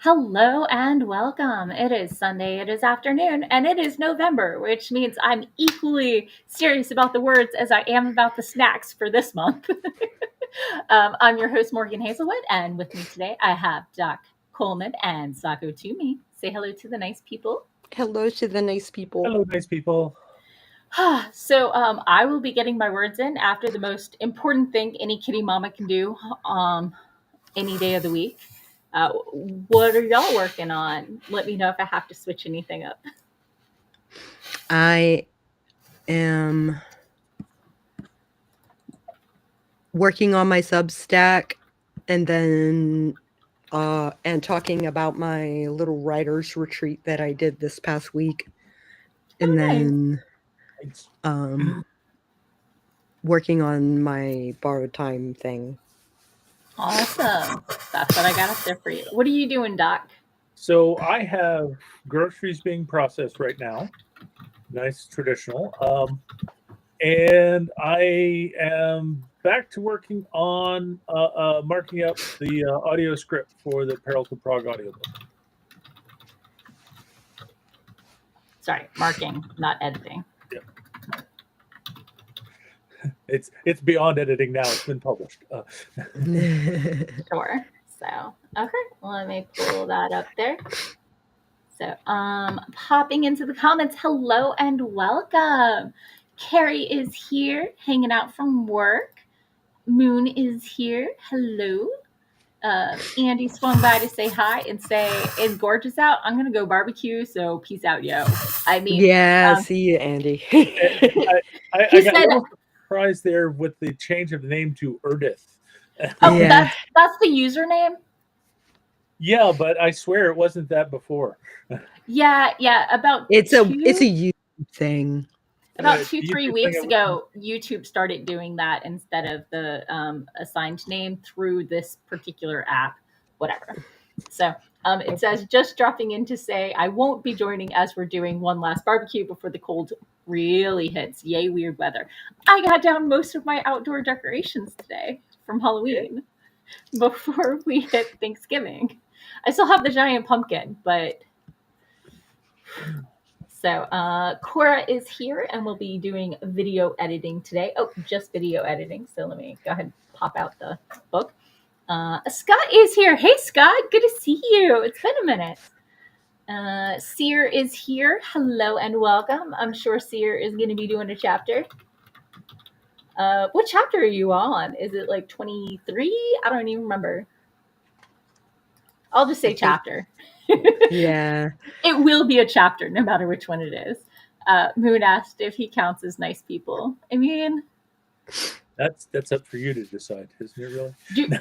Hello and welcome. It is Sunday, it is afternoon, and it is November, which means I'm equally serious about the words as I am about the snacks for this month. I'm your host, Morgan Hazelwood, and with me today I have Doc Coleman and Sako Tumi. Say hello to the nice people. Hello to the nice people. Hello, nice people. So I will be getting my words in after the most important thing any kitty mama can do any day of the week. What are y'all working on? Let me know if I have to switch anything up. I am working on my Substack and then and talking about my little writer's retreat that I did this past week. And then working on my borrowed time thing. Awesome. That's what I got up there for you. What are you doing, Doc? So I have groceries being processed right now. Nice traditional. And I am back to working on marking up the audio script for the Peril to Prague audiobook. Sorry, marking, not editing. Yeah. It's beyond editing now. It's been published. Sure. So, okay, let me pull that up there. So, popping into the comments, hello and welcome. Carrie is here, hanging out from work. Moon is here. Hello. Andy swung by to say hi and say, it's gorgeous out. I'm going to go barbecue, so peace out, yo. I mean... Yeah, see you, Andy. I got a little surprised there with the change of the name to Erdith. Oh, yeah. That's the username? Yeah, but I swear it wasn't that before. Yeah, about it's a YouTube thing. About 2-3 weeks ago, YouTube started doing that instead of the assigned name through this particular app, whatever. So it says, just dropping in to say, I won't be joining as we're doing one last barbecue before the cold really hits. Yay, weird weather. I got down most of my outdoor decorations today from Halloween before we hit Thanksgiving. I still have the giant pumpkin, but... So Cora is here and we'll be doing video editing today. Oh, just video editing. So let me go ahead and pop out the book. Scott is here. Hey, Scott. Good to see you. It's been a minute. Seer is here. Hello and welcome. I'm sure Seer is going to be doing a chapter. What chapter are you on? Is it like 23? I don't even remember. I'll just say chapter. Yeah. It will be a chapter, no matter which one it is. Moon asked if he counts as nice people. I mean... That's up for you to decide, isn't it really?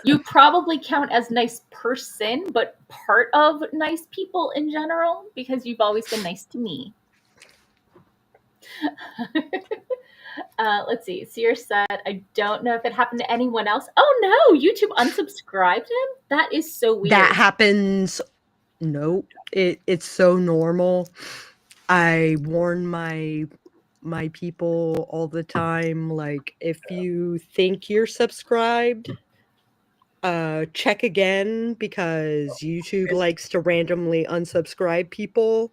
You probably count as nice person, but part of nice people in general, because you've always been nice to me. Let's see. Seer said, I don't know if it happened to anyone else. Oh, no! YouTube unsubscribed him? That is so weird. That happens... Nope. It's so normal. I warn my people all the time, like, if you think you're subscribed, check again, because YouTube likes to randomly unsubscribe people.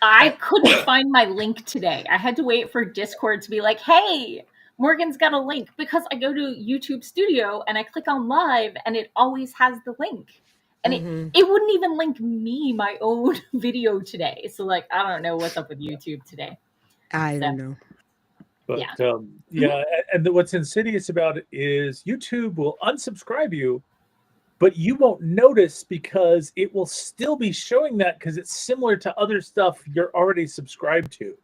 I couldn't find my link today. I had to wait for Discord to be like, hey, Morgan's got a link, because I go to YouTube Studio and I click on live and it always has the link. And it wouldn't even link me my own video today. So, like, I don't know what's up with YouTube today. I don't know. But, yeah. And what's insidious about it is YouTube will unsubscribe you, but you won't notice because it will still be showing that because it's similar to other stuff you're already subscribed to.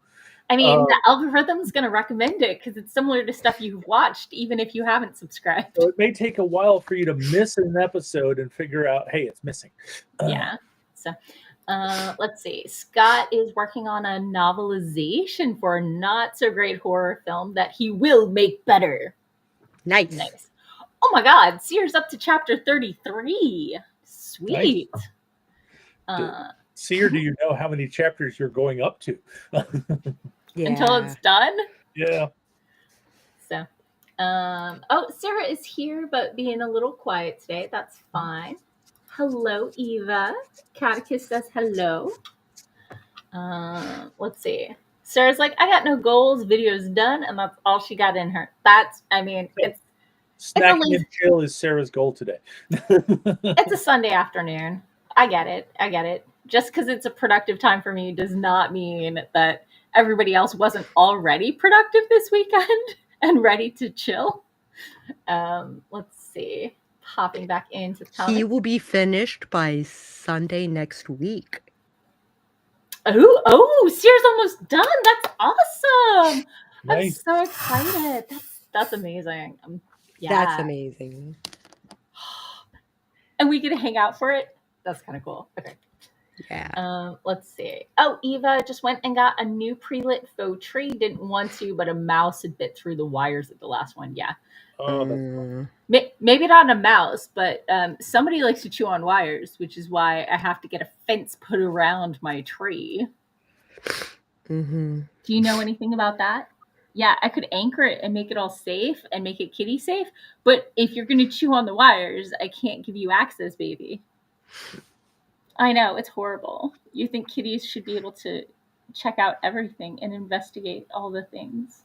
I mean, the algorithm's going to recommend it because it's similar to stuff you've watched, even if you haven't subscribed. So it may take a while for you to miss an episode and figure out, hey, it's missing. Yeah. So let's see. Scott is working on a novelization for a not-so-great horror film that he will make better. Nice. Oh, my God. Seer's up to chapter 33. Sweet. Nice. Seer, do you know how many chapters you're going up to? Until it's done? Yeah. So, Sarah is here, but being a little quiet today. That's fine. Hello, Eva. Catechist says hello. Let's see. Sarah's like, I got no goals. Video's done, and that's all she got in her. It's Snacking and chill is Sarah's goal today. it's a Sunday afternoon. I get it. Just because it's a productive time for me does not mean that everybody else wasn't already productive this weekend and ready to chill. Let's see. Popping back into the comments. He will be finished by Sunday next week. Oh, Sears almost done. That's awesome. Nice. I'm so excited. That's amazing. Yeah. That's amazing. And we get to hang out for it. That's kind of cool. Okay. Yeah. Let's see. Oh, Eva just went and got a new pre-lit faux tree. Didn't want to, but a mouse had bit through the wires at the last one. Yeah. Maybe not a mouse, but somebody likes to chew on wires, which is why I have to get a fence put around my tree. Mm-hmm. Do you know anything about that? Yeah, I could anchor it and make it all safe and make it kitty safe. But if you're going to chew on the wires, I can't give you access, baby. I know, it's horrible. You think kitties should be able to check out everything and investigate all the things.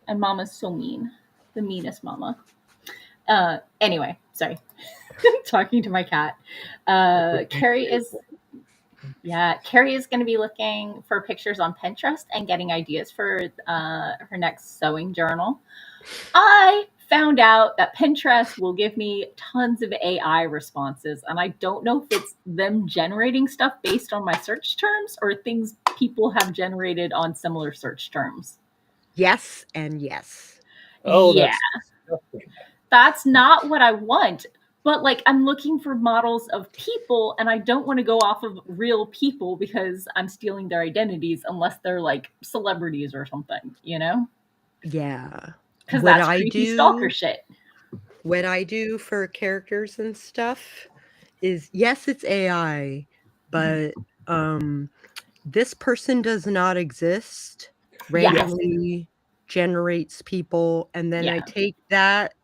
And Mama's so mean. The meanest mama. Anyway, sorry. Talking to my cat. Carrie is going to be looking for pictures on Pinterest and getting ideas for her next sewing journal. I found out that Pinterest will give me tons of AI responses, and I don't know if it's them generating stuff based on my search terms or things people have generated on similar search terms. Yes and yes. Oh, yeah. That's not what I want. But like, I'm looking for models of people, and I don't want to go off of real people because I'm stealing their identities unless they're like celebrities or something, you know? Yeah. Because that's creepy stalker shit. What I do for characters and stuff is, yes, it's AI, but this person does not exist. Randomly generates people, and then I take that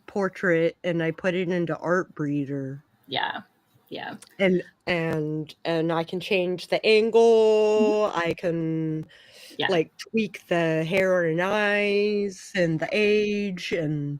portrait and I put it into Art Breeder. Yeah. And I can change the angle. I can like tweak the hair and eyes and the age. And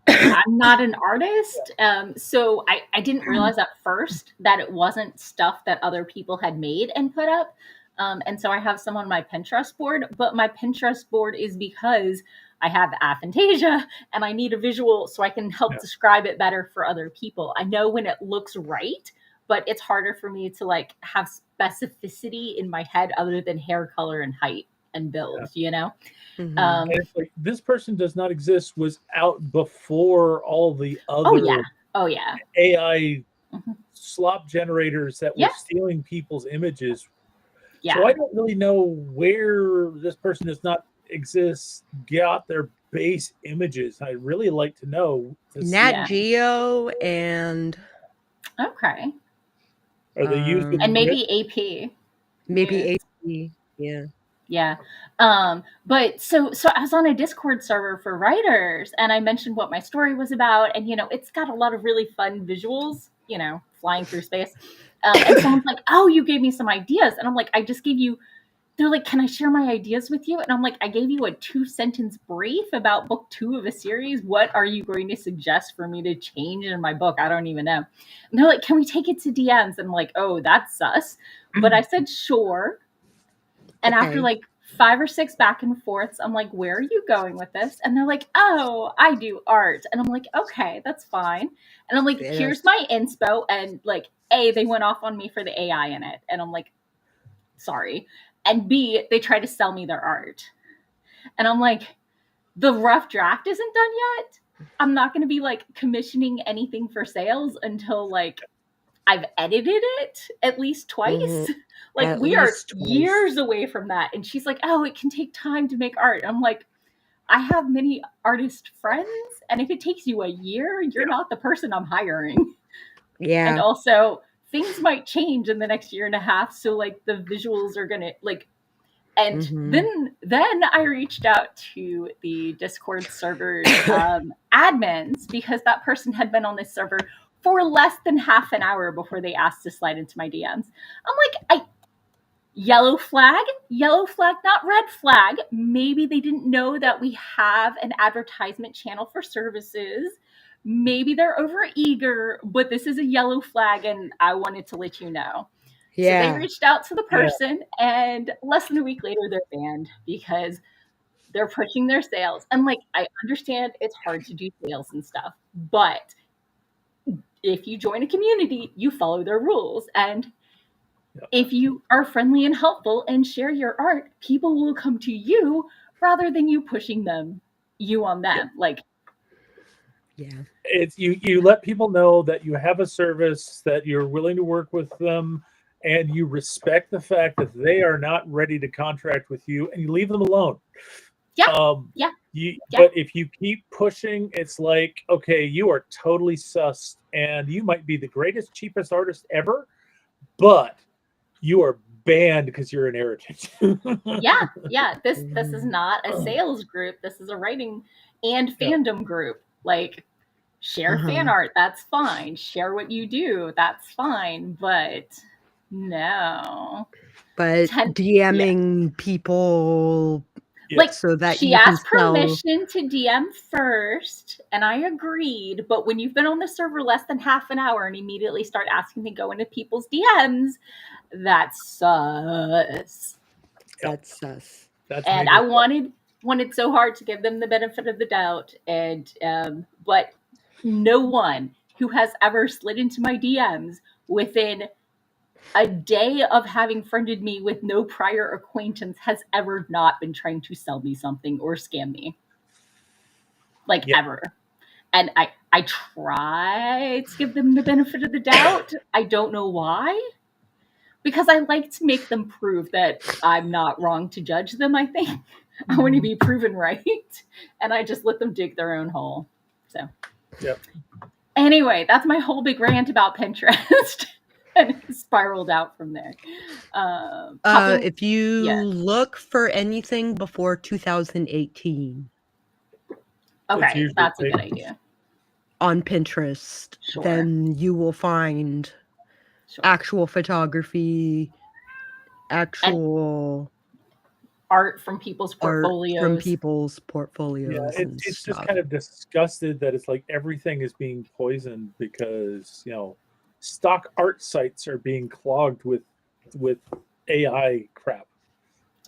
I'm not an artist, so I didn't realize at first that it wasn't stuff that other people had made and put up. And so I have some on my Pinterest board, but my Pinterest board is because I have aphantasia and I need a visual so I can help describe it better for other people. I know when it looks right, but it's harder for me to like have specificity in my head other than hair color and height and build, you know? Mm-hmm. And it's like, this person does not exist was out before all the other AI slop generators that were stealing people's images. So I don't really know where this person does not exist got their base images. I'd really like to know. Nat Geo and okay. Are they using and maybe AP? Maybe AP, yeah. Yeah. But so I was on a Discord server for writers and I mentioned what my story was about. And, you know, it's got a lot of really fun visuals, you know, flying through space. And someone's like, oh, you gave me some ideas. And I'm like, I just gave you, they're like, can I share my ideas with you? And I'm like, I gave you a 2-sentence brief about book 2 of a series. What are you going to suggest for me to change in my book? I don't even know. And they're like, can we take it to DMs? And I'm like, oh, that's sus. But I said, sure. And after like 5 or 6 back and forths, I'm like, where are you going with this? And they're like, oh, I do art. And I'm like, okay, that's fine. And I'm like, here's my inspo. And like, A, they went off on me for the AI in it. And I'm like, sorry. And B, they try to sell me their art. And I'm like, the rough draft isn't done yet. I'm not going to be like commissioning anything for sales until like I've edited it at least twice. Mm-hmm. Like at we are years away from that. And she's like, oh, it can take time to make art. I'm like, I have many artist friends. And if it takes you a year, you're not the person I'm hiring. Yeah. And also things might change in the next year and a half. So like the visuals are going to like, and then I reached out to the Discord server admins because that person had been on this server for less than half an hour before they asked to slide into my DMs. I'm like, yellow flag, not red flag. Maybe they didn't know that we have an advertisement channel for services. Maybe they're over eager, but this is a yellow flag and I wanted to let you know. Yeah. So they reached out to the person and less than a week later they're banned because they're pushing their sales. And like, I understand it's hard to do sales and stuff, but if you join a community, you follow their rules. And if you are friendly and helpful and share your art, people will come to you rather than you pushing you on them. Like, it's you let people know that you have a service, that you're willing to work with them, and you respect the fact that they are not ready to contract with you, and you leave them alone. But if you keep pushing, it's like, okay, you are totally sus, and you might be the greatest, cheapest artist ever, but you are banned because you're an irritant. This is not a sales group. This is a writing and fandom group. Like, share fan art, that's fine. Share what you do, that's fine. But no. But DMing people, like, so that she asked permission to DM first, and I agreed. But when you've been on the server less than half an hour and immediately start asking to go into people's DMs, that's sus. That's sus. And I wanted so hard to give them the benefit of the doubt, and but no one who has ever slid into my DMs within a day of having friended me with no prior acquaintance has ever not been trying to sell me something or scam me. Like, ever. And I tried to give them the benefit of the doubt. I don't know why. Because I like to make them prove that I'm not wrong to judge them, I think. I want to be proven right. And I just let them dig their own hole. So. Anyway, that's my whole big rant about Pinterest. And it spiraled out from there. If you look for anything before 2018. Okay, that's a good idea. On Pinterest, then you will find actual photography, actual art from people's portfolios. Yeah, it's just kind of disgusted that it's like everything is being poisoned because, stock art sites are being clogged with AI crap.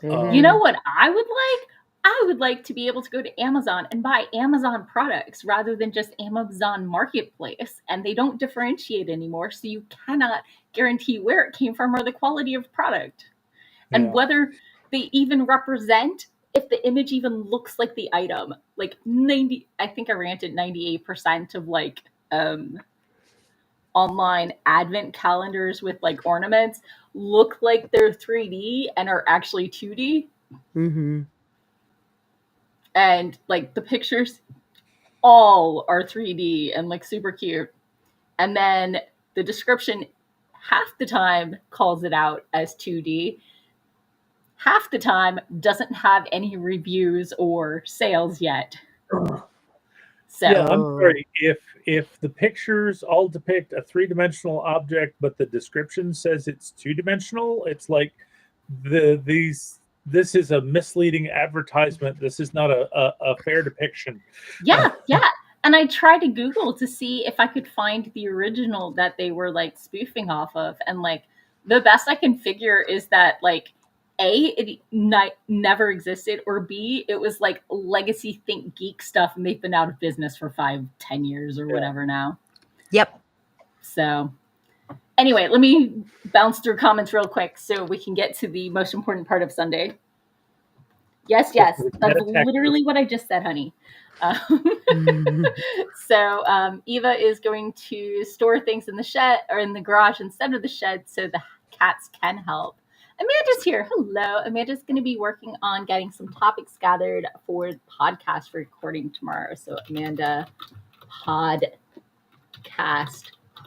You know what I would like? I would like to be able to go to Amazon and buy Amazon products rather than just Amazon Marketplace. And they don't differentiate anymore, so you cannot guarantee where it came from or the quality of product. And whether they even represent, if the image even looks like the item. Like I think I ranted 98% of like online advent calendars with like ornaments look like they're 3D and are actually 2D. And like the pictures all are 3D and like super cute. And then the description half the time calls it out as 2D. Half the time doesn't have any reviews or sales yet. So I'm sorry, if the pictures all depict a 3-dimensional object, but the description says it's 2-dimensional, it's like this is a misleading advertisement. This is not a fair depiction. Yeah. And I tried to Google to see if I could find the original that they were like spoofing off of, and like the best I can figure is that like A, it never existed, or B, it was like legacy Think Geek stuff, and they've been out of business for 5-10 years or whatever now. Yep. So anyway, let me bounce through comments real quick so we can get to the most important part of Sunday. Yes, that's literally what I just said, honey. So Eva is going to store things in the shed or in the garage instead of the shed so the cats can help. Amanda's here. Hello. Amanda's going to be working on getting some topics gathered for the podcast recording tomorrow. So Amanda, podcast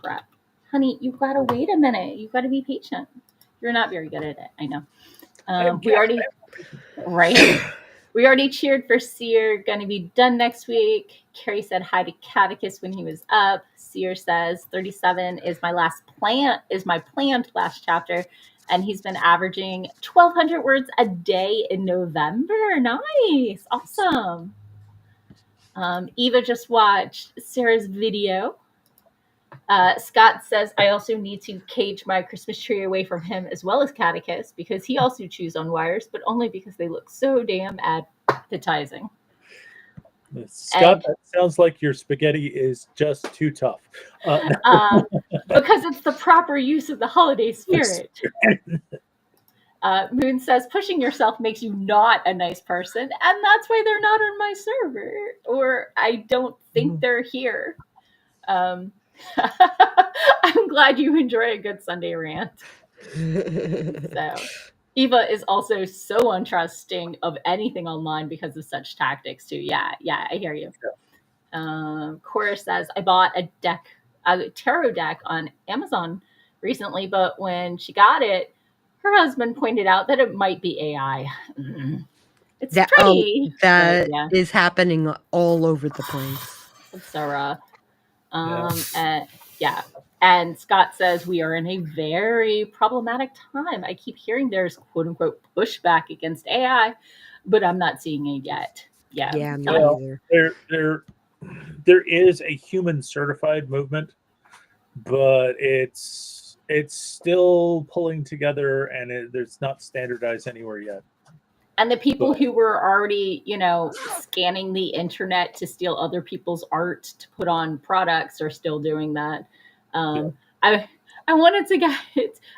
prep. Honey, you've got to wait a minute. You've got to be patient. You're not very good at it. I know. We We already cheered for Seer, gonna be done next week. Carrie said hi to Catechus when he was up. Seer says 37 is my planned last chapter, and he's been averaging 1,200 words a day in November. Nice, awesome. Eva just watched Sarah's video. Scott says, I also need to cage my Christmas tree away from him as well as Catechus because he also chews on wires, but only because they look so damn appetizing. Scott, that sounds like your spaghetti is just too tough. Because it's the proper use of the holiday spirit. Moon says, pushing yourself makes you not a nice person, and that's why they're not on my server. Or I don't think they're here. I'm glad you enjoy a good Sunday rant. So, Eva is also so untrusting of anything online because of such tactics too. Yeah, I hear you. Cora says, I bought a tarot deck on Amazon recently, but when she got it, her husband pointed out that it might be AI. It's pretty. That is happening all over the place. It's so rough. And Scott says we are in a very problematic time. I keep hearing there's quote unquote pushback against AI, but I'm not seeing it yet. Yeah, me either. There is a human certified movement, but it's still pulling together, and it's not standardized anywhere yet. And the people who were already, scanning the internet to steal other people's art to put on products are still doing that. I wanted to get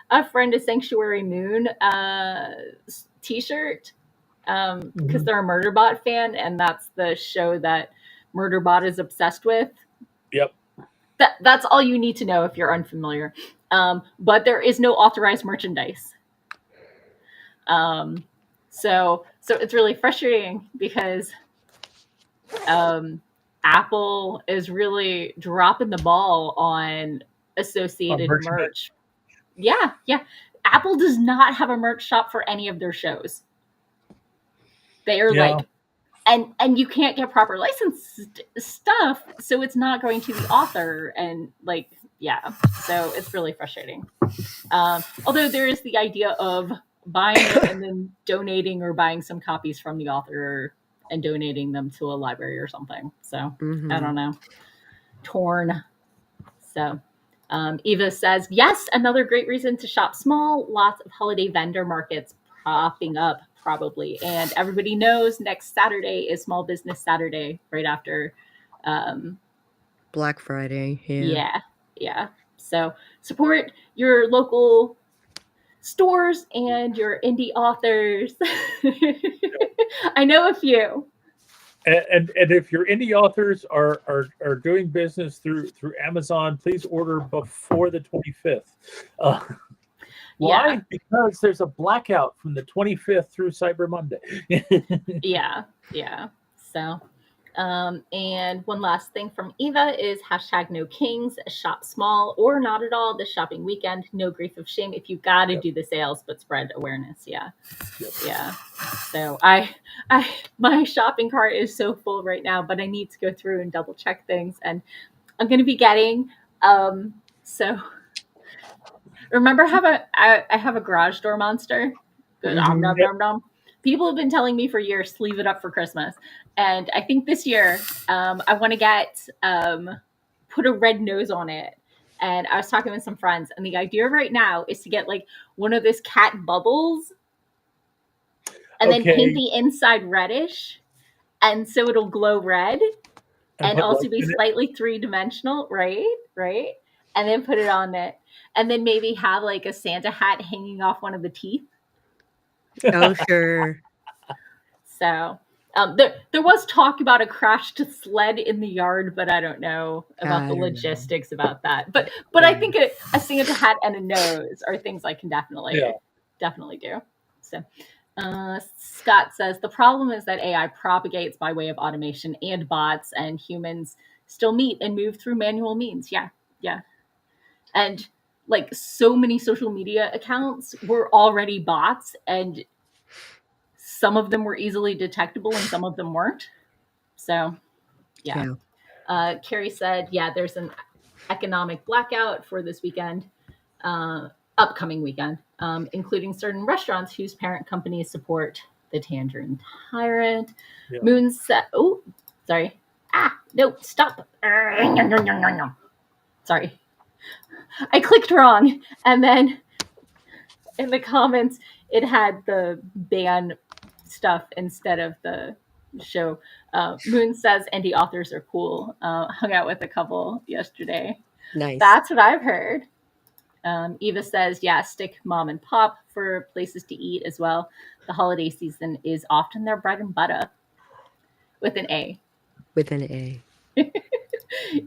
a Friend of Sanctuary Moon t-shirt because they're a Murderbot fan, and that's the show that Murderbot is obsessed with. Yep. That's all you need to know if you're unfamiliar. But there is no authorized merchandise. So it's really frustrating because Apple is really dropping the ball on associated merch. Yeah. Apple does not have a merch shop for any of their shows. They are and you can't get proper licensed stuff, so it's not going to the author, and so it's really frustrating. Although there is the idea of buying it and then donating or buying some copies from the author and donating them to a library or something. So I don't know. Torn. So Eva says, yes, another great reason to shop small. Lots of holiday vendor markets popping up probably. And everybody knows next Saturday is Small Business Saturday right after Black Friday. Yeah. So support your local stores and your indie authors. I know a few. And if your indie authors are doing business through Amazon, please order before the 25th. Why? Because there's a blackout from the 25th through Cyber Monday. Yeah. So, and one last thing from Eva is #NoKings, shop small or not at all this shopping weekend. No grief of shame if you got to do the sales, but spread awareness. Yeah. So my shopping cart is so full right now, but I need to go through and double check things, and I'm going to be getting, so remember I have a garage door monster. People have been telling me for years, sleeve it up for Christmas. And I think this year, I want to get, put a red nose on it. And I was talking with some friends, and the idea right now is to get like one of those cat bubbles and then paint the inside reddish. And so it'll glow red and also be slightly 3-dimensional, right? And then put it on it. And then maybe have like a Santa hat hanging off one of the teeth. Oh, sure. So there was talk about a crashed sled in the yard, but I don't know about the logistics about that. But I think a Santa hat and a nose are things I can definitely do. So Scott says, the problem is that AI propagates by way of automation and bots, and humans still meet and move through manual means. Yeah. And like so many social media accounts were already bots, and some of them were easily detectable and some of them weren't. So, yeah. Carrie said, yeah, there's an economic blackout for this weekend, upcoming weekend, including certain restaurants whose parent companies support the Tangerine Tyrant. Yeah. Moon said, oh, sorry. No, stop. Sorry. I clicked wrong. And then in the comments, it had the ban stuff instead of the show. Moon says indie authors are cool. Hung out with a couple yesterday. Nice. That's what I've heard. Eva says, yeah, stick mom and pop for places to eat as well. The holiday season is often their bread and butter. With an A. With an A.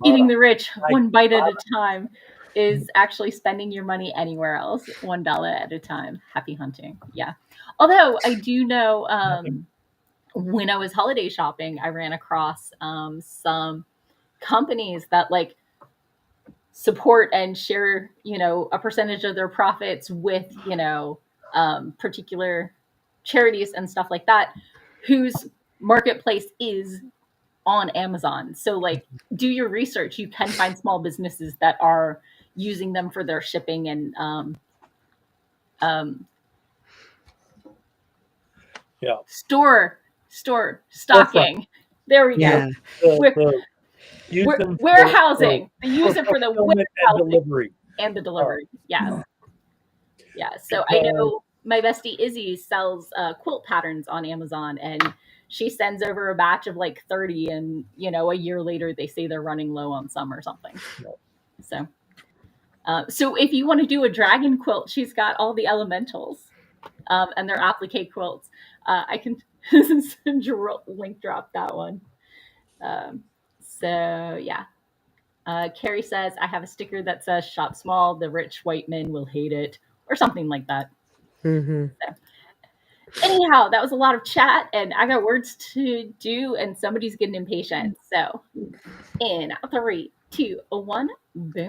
Eating the rich one bite at a time is actually spending your money anywhere else, $1 at a time. Happy hunting. Yeah. Although I do know when I was holiday shopping, I ran across some companies that like support and share, a percentage of their profits with, particular charities and stuff like that, whose marketplace is on Amazon. So like do your research. You can find small businesses that are using them for their shipping and store stocking. There we go. Warehousing. They use it for the warehousing and the delivery. Yeah. So I know my bestie Izzy sells quilt patterns on Amazon, and she sends over a batch of like 30, and a year later they say they're running low on some or something. So if you want to do a dragon quilt, she's got all the elementals, and they're applique quilts. I can link drop that one. So yeah. Carrie says, I have a sticker that says shop small, the rich white men will hate it, or something like that. Mm-hmm. So, anyhow, that was a lot of chat, and I got words to do, and somebody's getting impatient. So in 3, 2, 1, boom.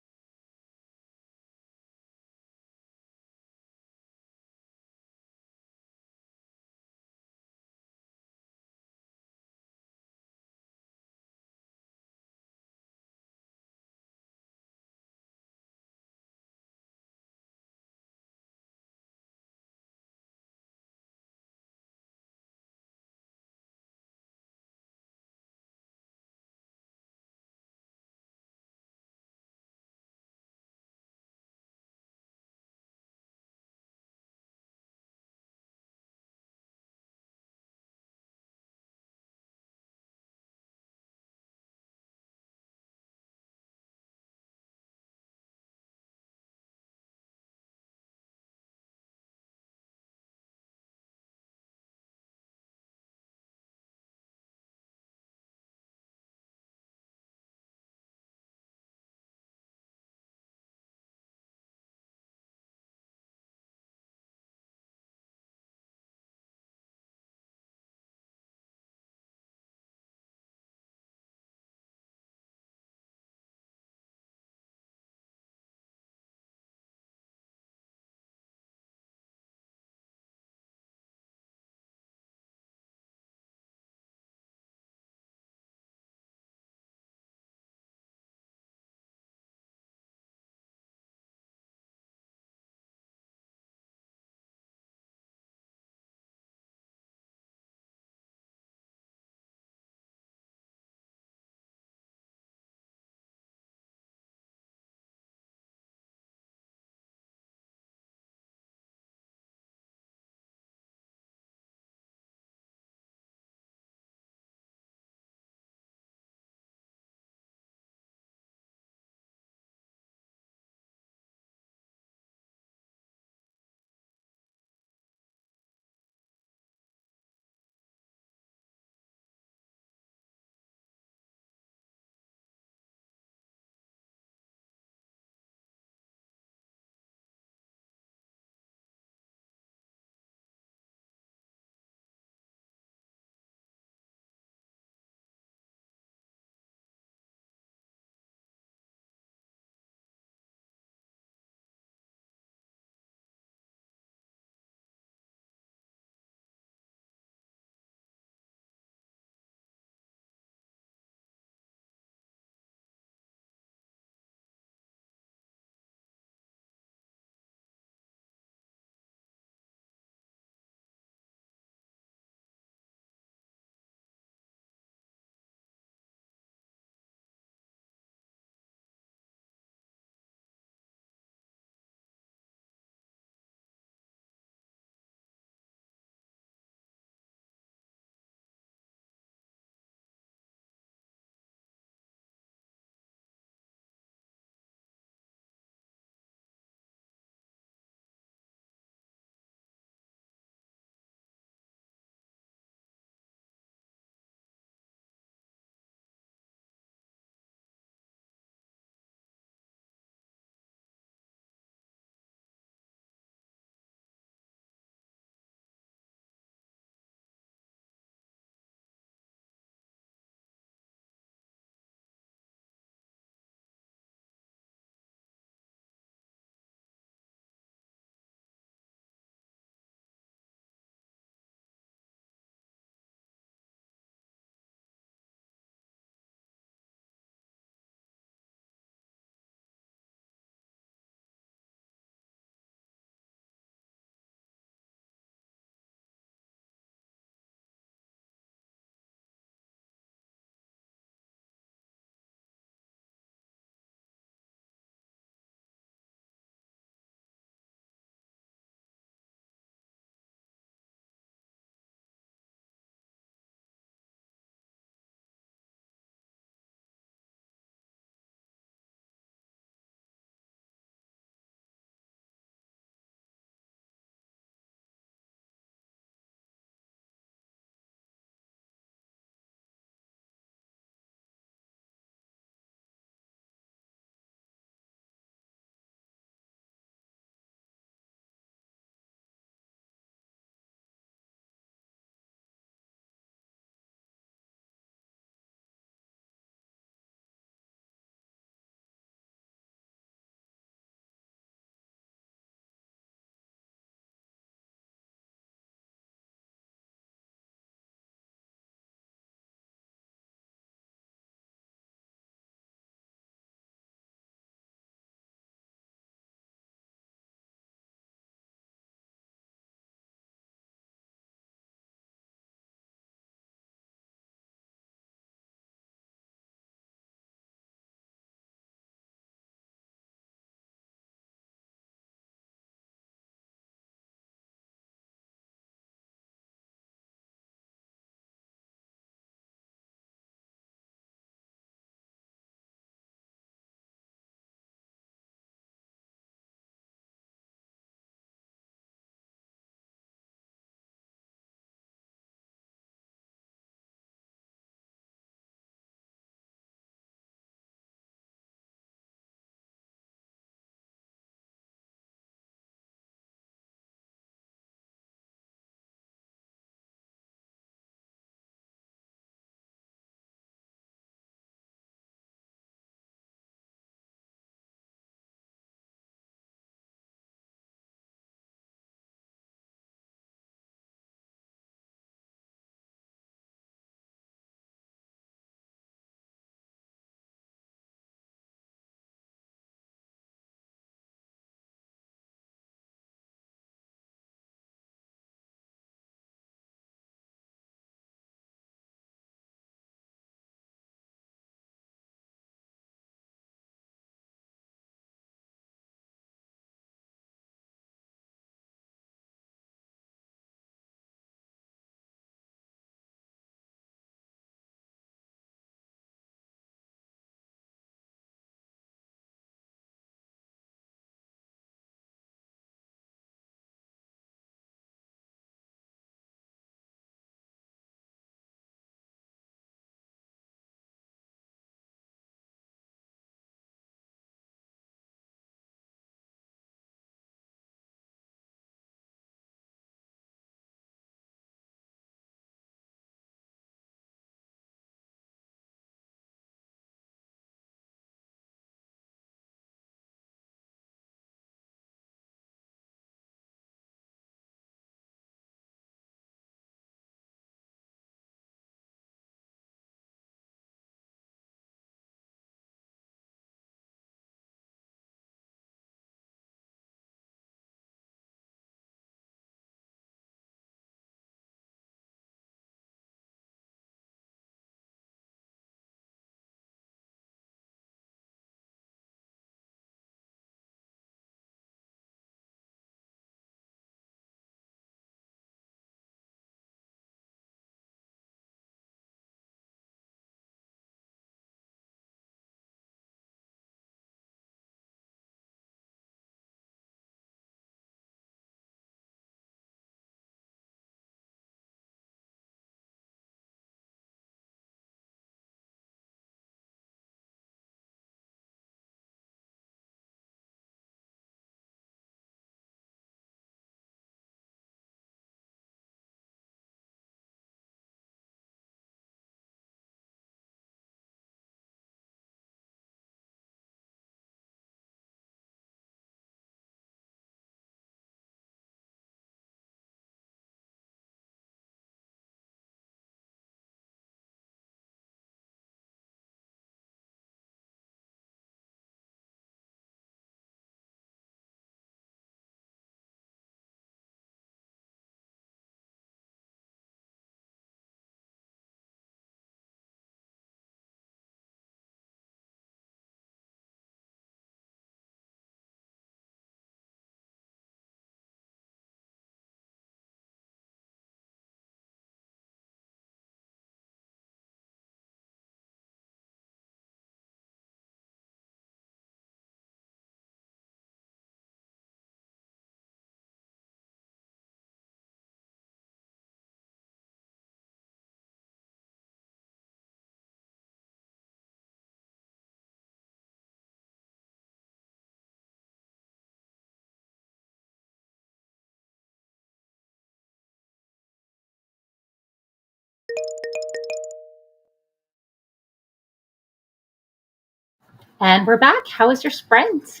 And we're back. How was your sprint?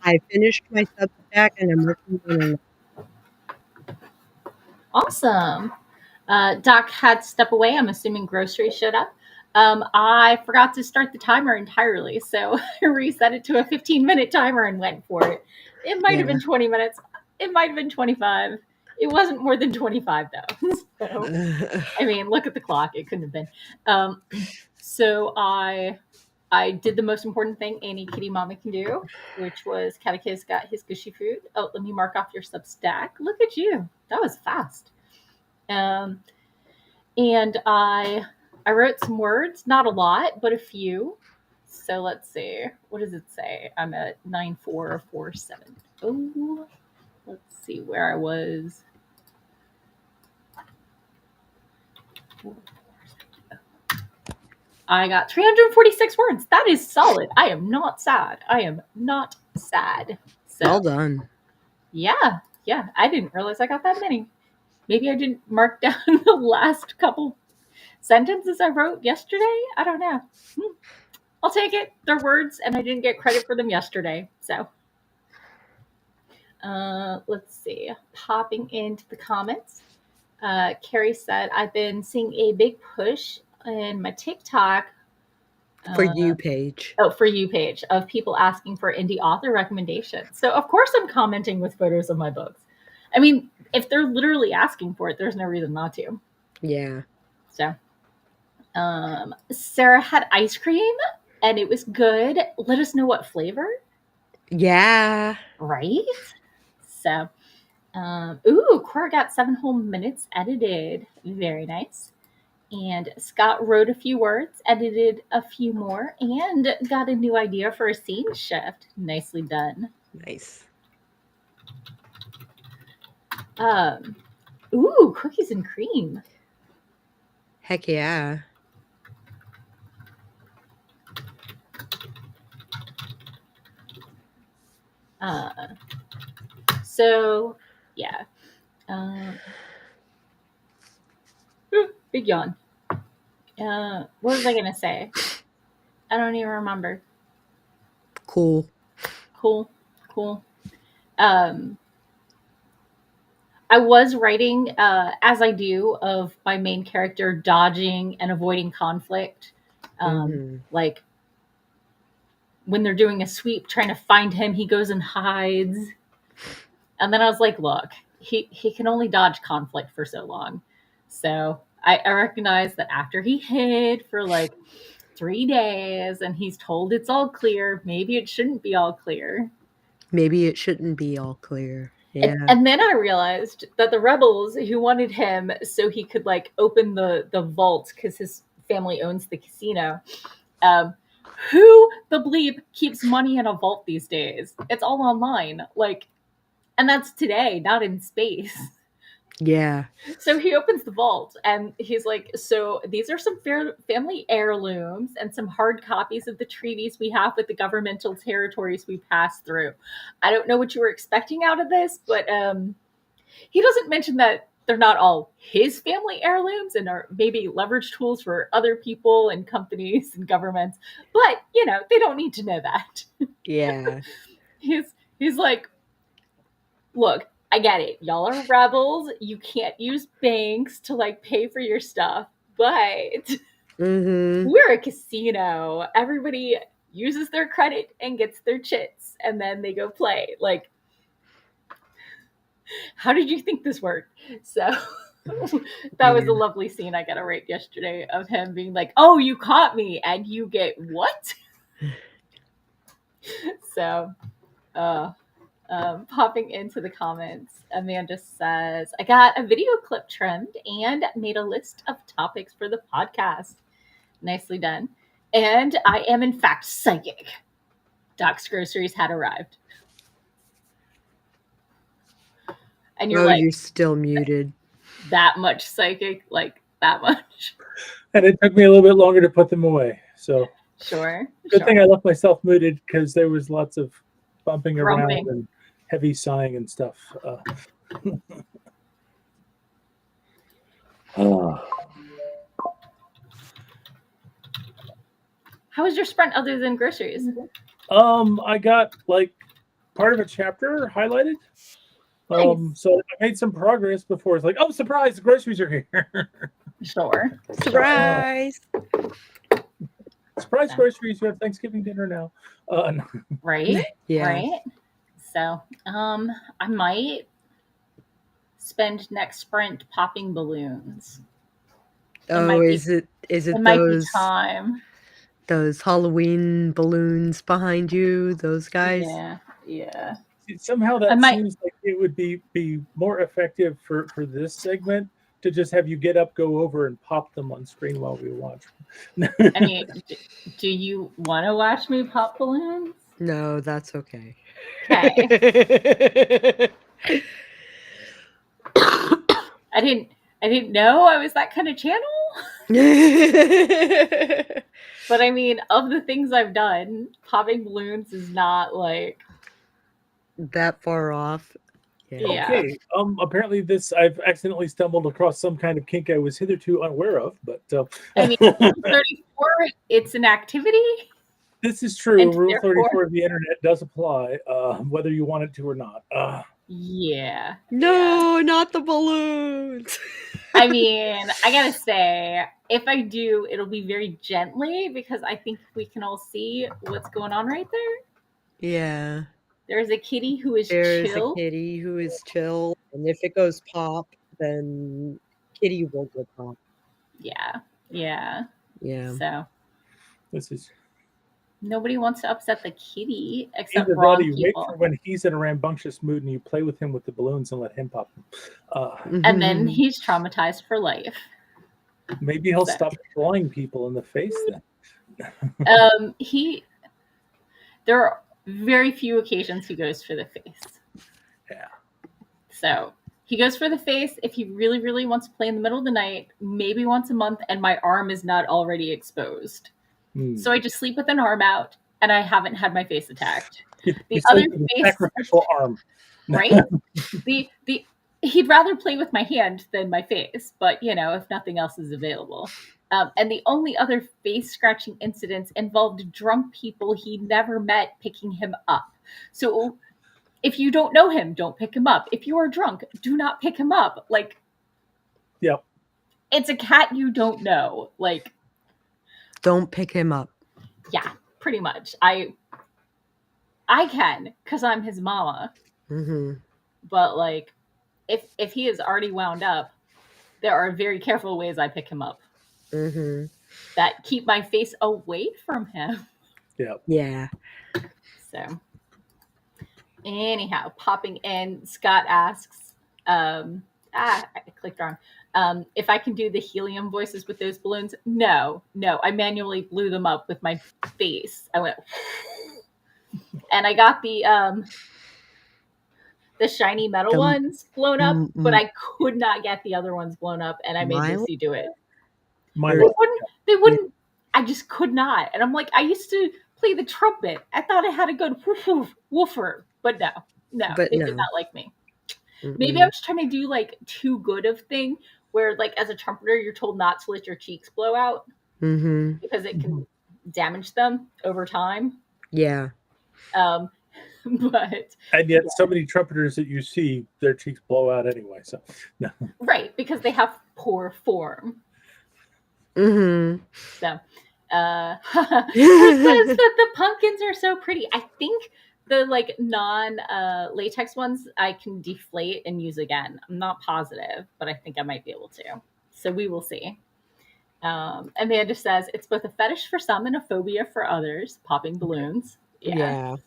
I finished my Substack and I'm working on Awesome. Doc had to step away. I'm assuming groceries showed up. I forgot to start the timer entirely, so I reset it to a 15-minute timer and went for it. It might have been 20 minutes. It might have been 25. It wasn't more than 25, though. So, I mean, look at the clock. It couldn't have been. So I did the most important thing any kitty mama can do, which was Catechus got his gushy food. Oh, let me mark off your Substack. Look at you. That was fast. And I wrote some words, not a lot, but a few. So let's see. What does it say? I'm at 9447. Oh, let's see where I was. I got 346 words. That is solid. I am not sad. So, well done. Yeah. I didn't realize I got that many. Maybe I didn't mark down the last couple sentences I wrote yesterday. I don't know. I'll take it. They're words, and I didn't get credit for them yesterday. So, let's see. Popping into the comments. Carrie said, I've been seeing a big push in my TikTok. For you page. Oh, for you page of people asking for indie author recommendations. So, of course, I'm commenting with photos of my books. I mean, if they're literally asking for it, there's no reason not to. Yeah. So, Sarah had ice cream and it was good. Let us know what flavor. Yeah. Right? So, Cora got 7 whole minutes edited. Very nice. And Scott wrote a few words, edited a few more, and got a new idea for a scene shift. Nicely done. Nice. Cookies and cream. Heck yeah. So, yeah. Big yawn. What was I going to say? I don't even remember. Cool. I was writing, as I do, of my main character dodging and avoiding conflict. Like, when they're doing a sweep, trying to find him, he goes and hides. And then I was like, look, he can only dodge conflict for so long. So I recognize that after he hid for like 3 days and he's told it's all clear, maybe it shouldn't be all clear. Yeah. And then I realized that the rebels who wanted him so he could like open the vault because his family owns the casino. Who the bleep keeps money in a vault these days? It's all online. Like, and that's today, not in space. Yeah. So he opens the vault and he's like, so these are some family heirlooms and some hard copies of the treaties we have with the governmental territories we pass through. I don't know what you were expecting out of this, but he doesn't mention that they're not all his family heirlooms and are maybe leverage tools for other people and companies and governments. But, you know, they don't need to know that. Yeah. He's like, look, I get it. Y'all are rebels. You can't use banks to like pay for your stuff, but we're a casino. Everybody uses their credit and gets their chits, and then they go play. Like, how did you think this worked? So that was a lovely scene I got to write yesterday of him being like, oh, you caught me, and you get what? So, popping into the comments, Amanda says, I got a video clip trimmed and made a list of topics for the podcast. Nicely done. And I am, in fact, psychic. Doc's groceries had arrived. And you're like, you're still muted. That much psychic? Like, that much? And it took me a little bit longer to put them away. So, Sure. Good thing I left myself muted because there was lots of bumping around Grumping. and heavy sighing and stuff. How was your sprint other than groceries? I got like part of a chapter highlighted. Nice. So I made some progress before it's like, oh, surprise, the groceries are here. Sure. Surprise! Surprise groceries, you have Thanksgiving dinner now. No. Right? Yeah. Right? So, I might spend next sprint popping balloons. Oh, is it It might be time. those Halloween balloons behind you? Those guys? Yeah. Somehow that seems like it would be more effective for this segment to just have you get up, go over, and pop them on screen while we watch. I mean, do you want to watch me pop balloons? No, that's okay. Okay. I didn't know I was that kind of channel. But I mean, of the things I've done, popping balloons is not like that far off. Yeah. Okay. Apparently, I've accidentally stumbled across some kind of kink I was hitherto unaware of. But I mean, Rule 34, it's an activity. This is true. And Rule 34 of the internet does apply, whether you want it to or not. Yeah. No, not the balloons. I mean, I gotta say, if I do, it'll be very gently because I think we can all see what's going on right there. Yeah. There's a kitty who is There's chill. a kitty who is chill, and if it goes pop, then kitty will go pop. Yeah. Yeah. So nobody wants to upset the kitty except Either wrong that, you people. wait for when he's in a rambunctious mood and you play with him with the balloons and let him pop them. And then he's traumatized for life. Maybe he'll stop clawing people in the face then. There are very few occasions he goes for the face. Yeah. So he goes for the face if he really, really wants to play in the middle of the night, maybe once a month, and my arm is not already exposed. So I just sleep with an arm out, and I haven't had my face attacked. The other face, sacrificial arm, right? He'd rather play with my hand than my face, but if nothing else is available. And the only other face scratching incidents involved drunk people he never met picking him up. So if you don't know him, don't pick him up. If you are drunk, do not pick him up. Yep. It's a cat you don't know. Don't pick him up. Yeah, pretty much. I can, because I'm his mama. Mm-hmm. But if he is already wound up, there are very careful ways I pick him up. Mm-hmm. That keep my face away from him. Yeah. So anyhow, popping in, Scott asks, I clicked wrong. If I can do the helium voices with those balloons. No, I manually blew them up with my face. I went and I got the shiny metal ones blown up, but I could not get the other ones blown up, and I made Lucy do it. They wouldn't. I just could not. And I'm like, I used to play the trumpet. I thought I had a good woofer, but no, they did not like me. Maybe I was trying to do too good of thing, where as a trumpeter you're told not to let your cheeks blow out because it can damage them over time. Yeah. And yet so many trumpeters that you see, their cheeks blow out anyway. So no. Right, because they have poor form. Mm-hmm. So it says that the pumpkins are so pretty. I think the non latex ones I can deflate and use again. I'm not positive, but I think I might be able to. So we will see. Amanda says it's both a fetish for some and a phobia for others. Popping balloons. Yeah.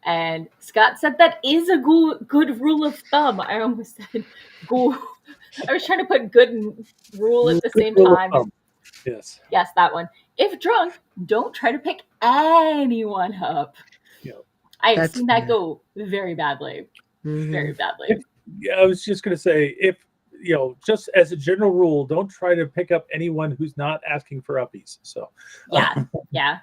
And Scott said that is a good rule of thumb. I almost said go. I was trying to put good and rule at the same time. Yes, that one. If drunk, don't try to pick anyone up. Yep. I have seen that go very badly. Very badly. I was just going to say, if just as a general rule, don't try to pick up anyone who's not asking for uppies. So yeah.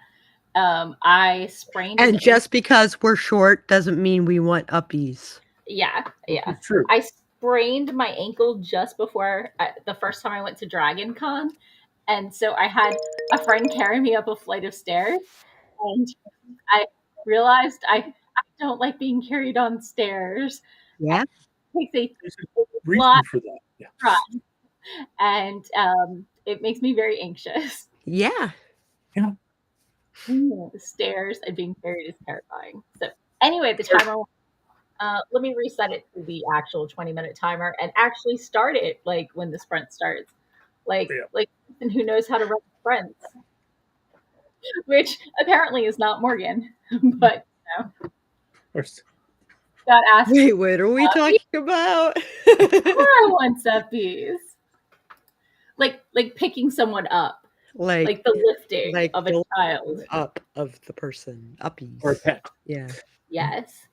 I sprained. And just because we're short doesn't mean we want uppies. Yeah. It's true. I sprained my ankle just before the first time I went to Dragon Con, And so I had a friend carry me up a flight of stairs, and I realized I don't like being carried on stairs. Yeah. It takes There's a a reason lot for that. Yeah. of try, and it makes me very anxious. Yeah. Yeah. The stairs and being carried is terrifying. So anyway, the timer. Let me reset it to the actual 20-minute timer and actually start it like when the sprint starts. Like and who knows how to run sprints, which apparently is not Morgan, but got asked. Wait, what are we talking about? Cora wants uppies. Like picking someone up, like the lifting like of a the child up of the person, uppies. Or a pet. Yeah. Yes.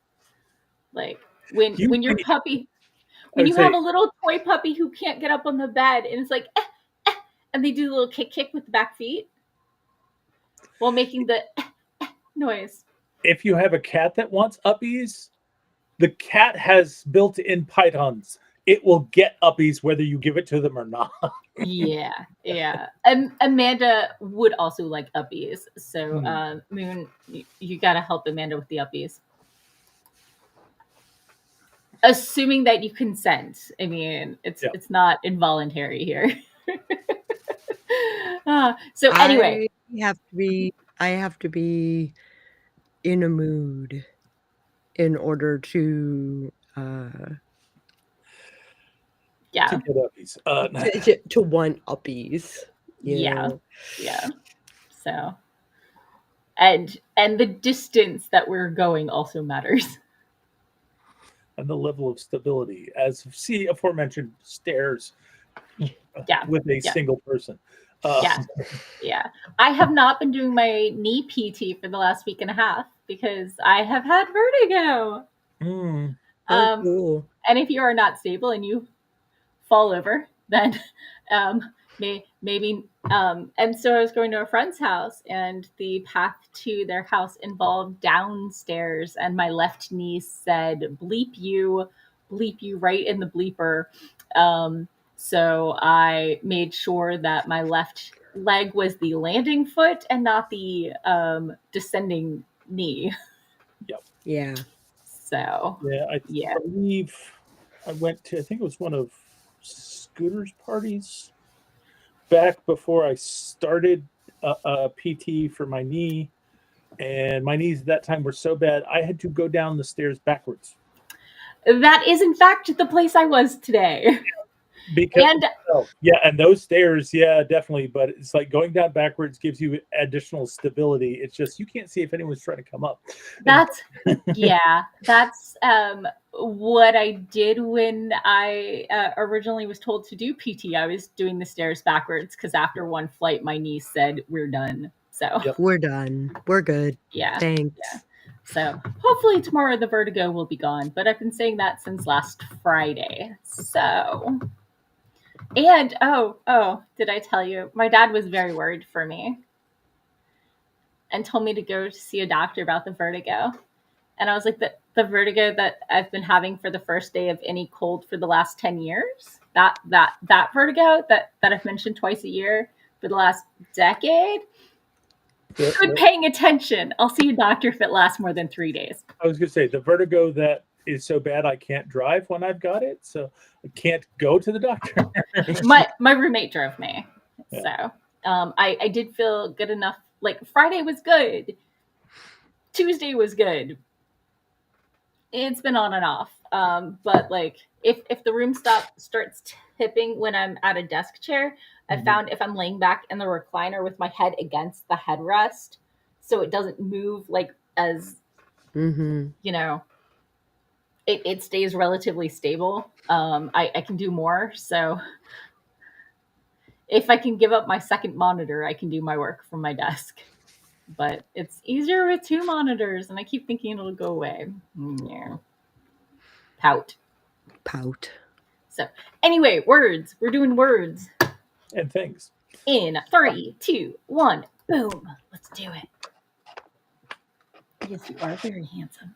Like when your puppy, I when would you have say- a little toy puppy who can't get up on the bed and it's like, and they do the little kick with the back feet while making the noise. If you have a cat that wants uppies, the cat has built-in pythons. It will get uppies whether you give it to them or not. Yeah. Amanda would also like uppies, so Moon, you got to help Amanda with the uppies. Assuming that you consent. I mean, it's not involuntary here. So anyway, I have to be in a mood in order to To get uppies. to want uppies. You know? Yeah. So, and the distance that we're going also matters. And the level of stability, as aforementioned stairs with a single person. Yeah. I have not been doing my knee PT for the last week and a half because I have had vertigo. Cool. And if you are not stable and you fall over, then maybe. And so I was going to a friend's house, and the path to their house involved downstairs, and my left knee said, bleep you right in the bleeper. So I made sure that my left leg was the landing foot and not the descending knee. Yep. Yeah. So I believe I went to, I think it was one of Scooter's parties back before I started a PT for my knee, and my knees at that time were so bad I had to go down the stairs backwards. That is in fact the place I was today. And those stairs, definitely. But it's like going down backwards gives you additional stability. It's just you can't see if anyone's trying to come up. That's what I did when I originally was told to do PT. I was doing the stairs backwards because after one flight, my niece said, "We're done." So we're done. We're good. Yeah. Thanks. Yeah. So hopefully tomorrow the vertigo will be gone. But I've been saying that since last Friday. So. And did I tell you? My dad was very worried for me and told me to go see a doctor about the vertigo. And I was like, the vertigo that I've been having for the first day of any cold for the last 10 years, that vertigo that I've mentioned twice a year for the last decade, good paying attention. I'll see a doctor if it lasts more than 3 days. I was going to say the vertigo that is so bad I can't drive when I've got it, so I can't go to the doctor. my roommate drove me, so I did feel good enough. Like Friday was good, Tuesday was good. It's been on and off, but like if the room starts tipping when I'm at a desk chair, I found if I'm laying back in the recliner with my head against the headrest, so it doesn't move like as you know. It stays relatively stable. I can do more. So if I can give up my second monitor, I can do my work from my desk. But it's easier with 2 monitors, and I keep thinking it'll go away. Yeah. Pout. So anyway, words. We're doing words. And things. In 3, 2, 1, boom. Let's do it. Yes, you are very handsome.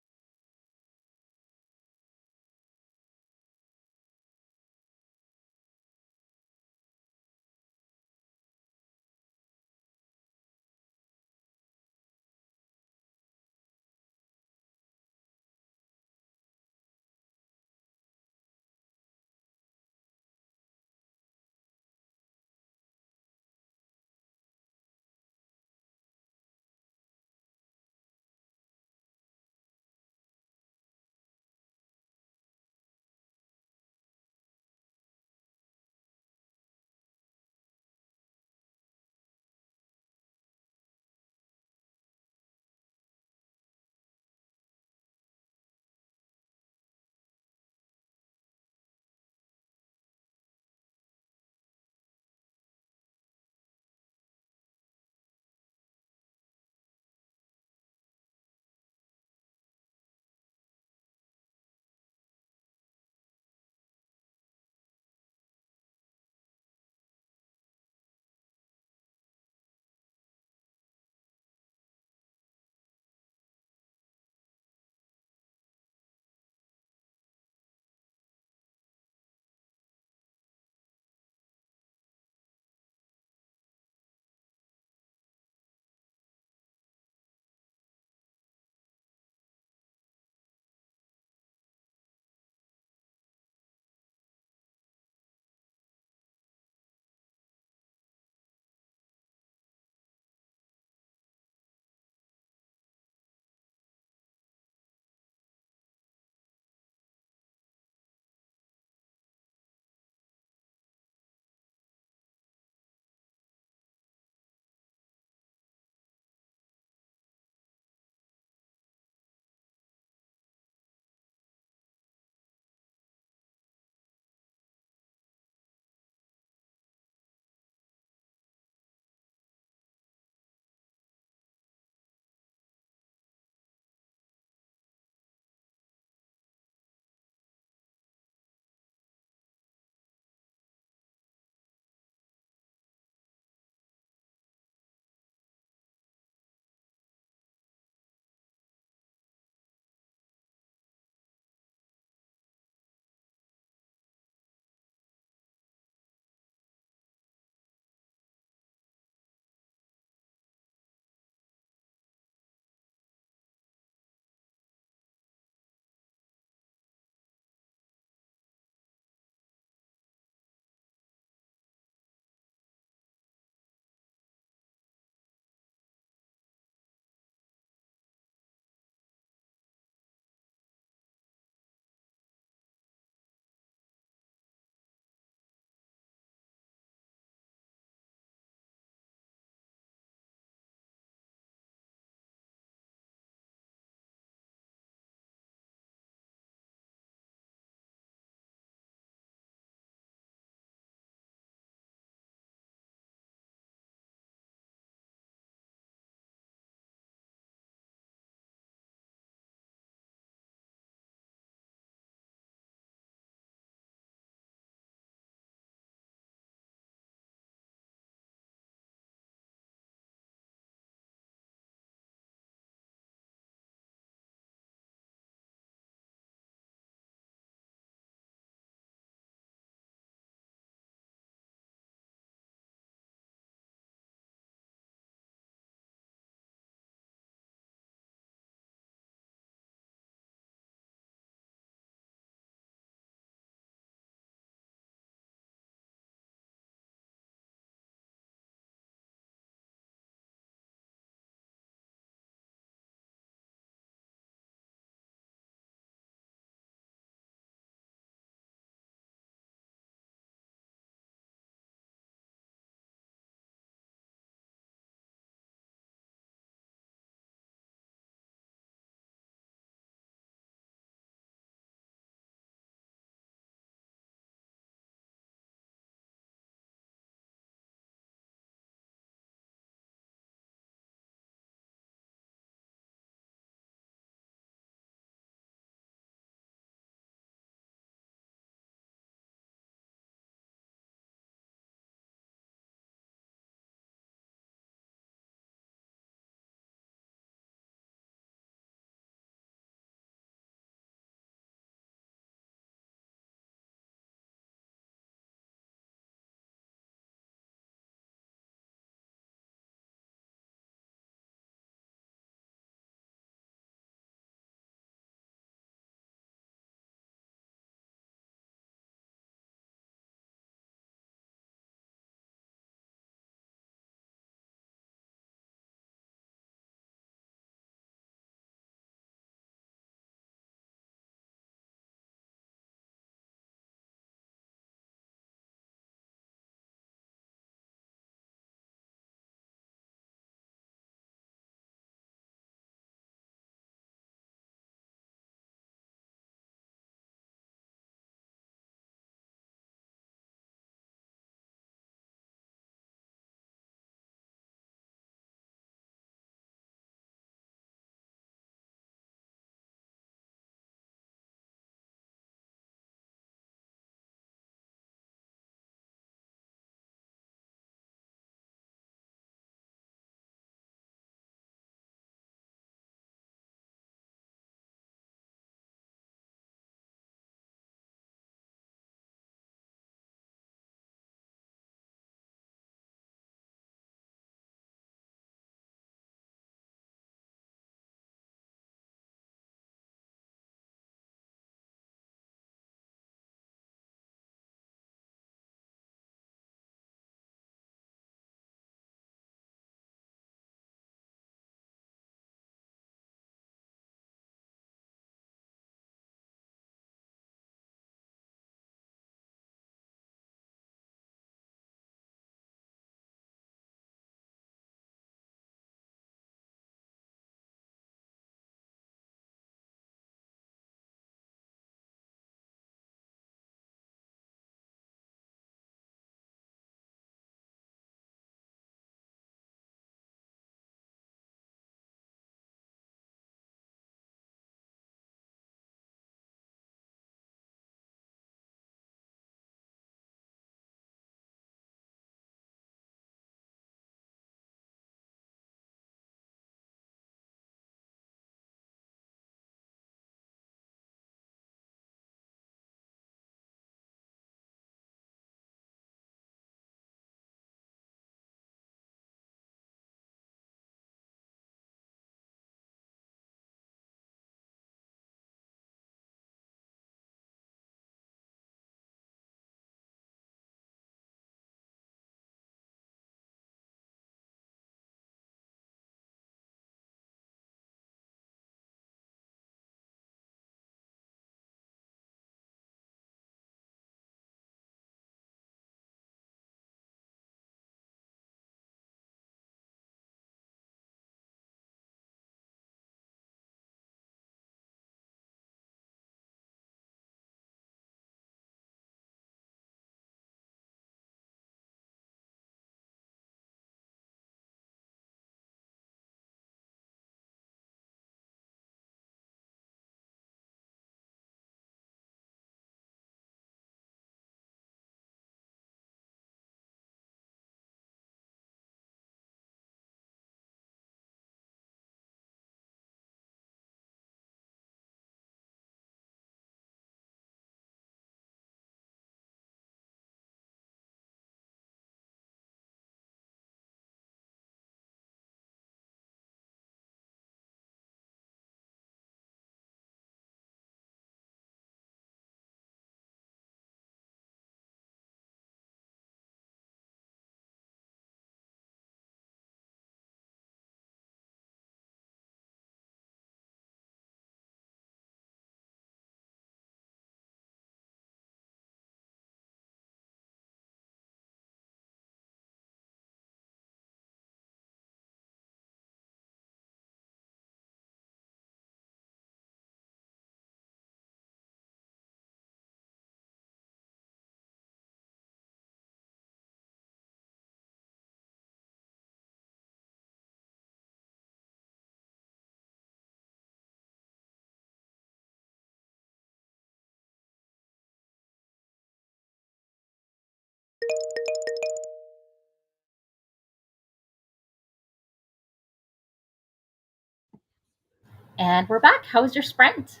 And we're back. How was your sprint?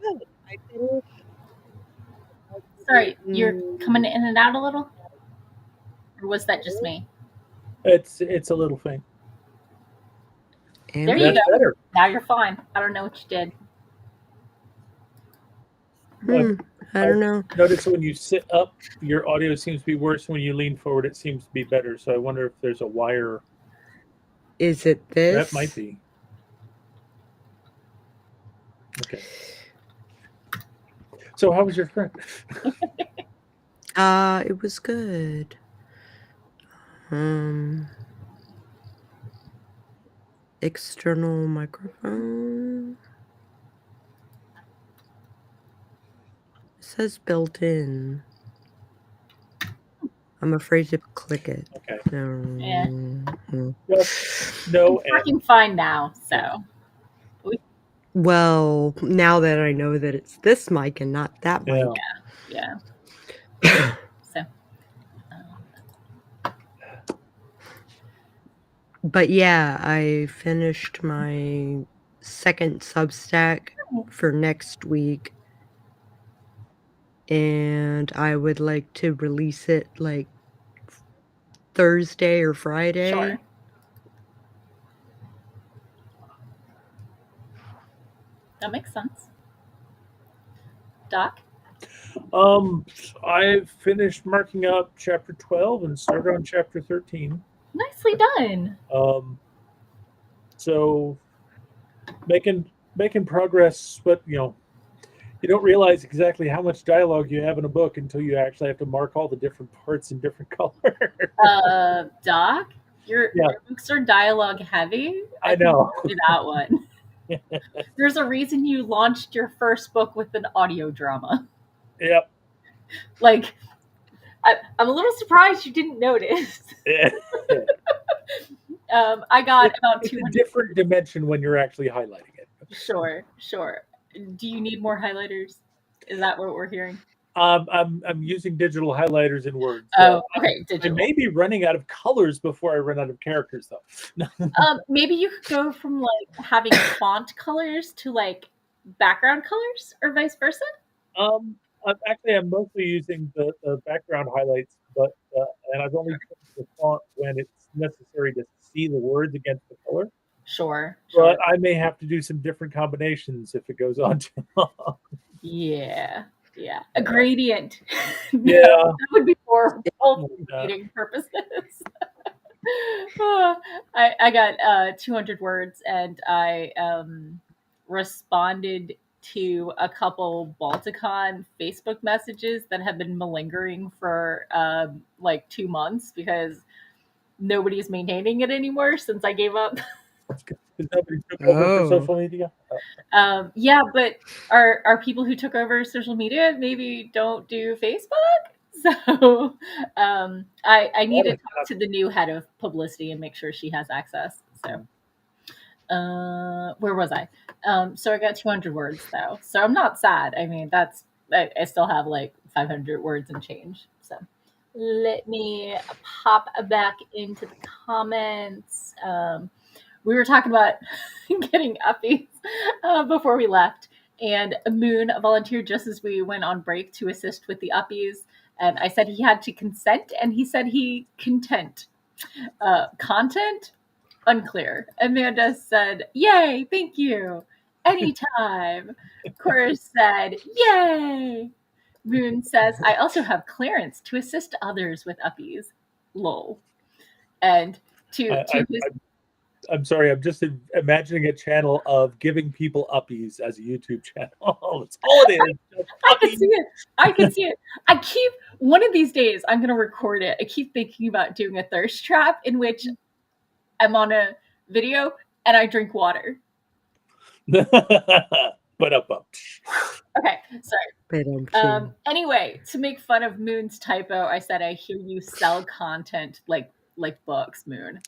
Good. I finished. Sorry, you're coming in and out a little? Or was that just me? It's a little faint. There you That's go. better. Now you're fine. I don't know what you did. I don't know. Notice when you sit up, your audio seems to be worse. When you lean forward, it seems to be better. So I wonder if there's a wire. Is it this? That might be. Okay. So how was your sprint? It was good. External microphone. It says built in. I'm afraid to click it. Okay. Yeah. No. It's working fine now, so. Well, now that I know that it's this mic and not that mic. Yeah. So. But yeah, I finished my second Substack for next week. And I would like to release it like Thursday or Friday. Sure. That makes sense. Doc? I've finished marking up chapter 12 and started on chapter 13. Nicely done. So making progress, but you don't realize exactly how much dialogue you have in a book until you actually have to mark all the different parts in different colors. Doc, your books are dialogue heavy. I know. That one. There's a reason you launched your first book with an audio drama. Yep. Like, I'm a little surprised you didn't notice. I got about 200. It's a different dimension when you're actually highlighting it. Sure. Do you need more highlighters? Is that what we're hearing? I'm using digital highlighters in Word. So okay, digital. I may be running out of colors before I run out of characters, though. Maybe you could go from like having font colors to like background colors, or vice versa. I'm mostly using the background highlights, but and I've only changed the font when it's necessary to see the words against the color. Sure. But I may have to do some different combinations if it goes on too long. Yeah. A gradient. Yeah. That would be for reading purposes. I got 200 words, and I responded to a couple Balticon Facebook messages that have been malingering for like 2 months because nobody's maintaining it anymore since I gave up. Nobody took over for social media. Yeah, but our people who took over social media maybe don't do Facebook. So I need to talk to the new head of publicity and make sure she has access. So where was I? So I got 200 words though. So I'm not sad. I mean, I still have like 500 words and change. So let me pop back into the comments. We were talking about getting uppies before we left, and Moon volunteered just as we went on break to assist with the uppies. And I said he had to consent, and he said he content. Content? Unclear. Amanda said, "Yay, thank you. Anytime." Chorus said, "Yay." Moon says, "I also have clearance to assist others with uppies." Lol. And I'm sorry, I'm just imagining a channel of giving people uppies as a YouTube channel. That's all it is. I can see it. I keep, one of these days, I'm going to record it. I keep thinking about doing a thirst trap in which I'm on a video and I drink water. But okay, sorry. Anyway, to make fun of Moon's typo, I said I hear you sell content like books, Moon.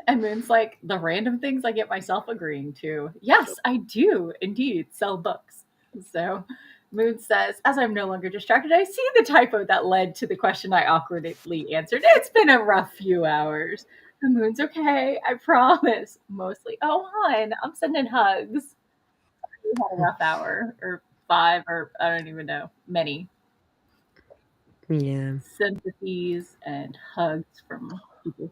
And Moon's like, the random things I get myself agreeing to. Yes, I do indeed sell books. So Moon says, as I'm no longer distracted, I see the typo that led to the question I awkwardly answered. It's been a rough few hours. The moon's okay. I promise. Mostly. Oh, hon, I'm sending hugs. We had a rough hour or 5 or I don't even know. Many Yeah. sympathies and hugs from people.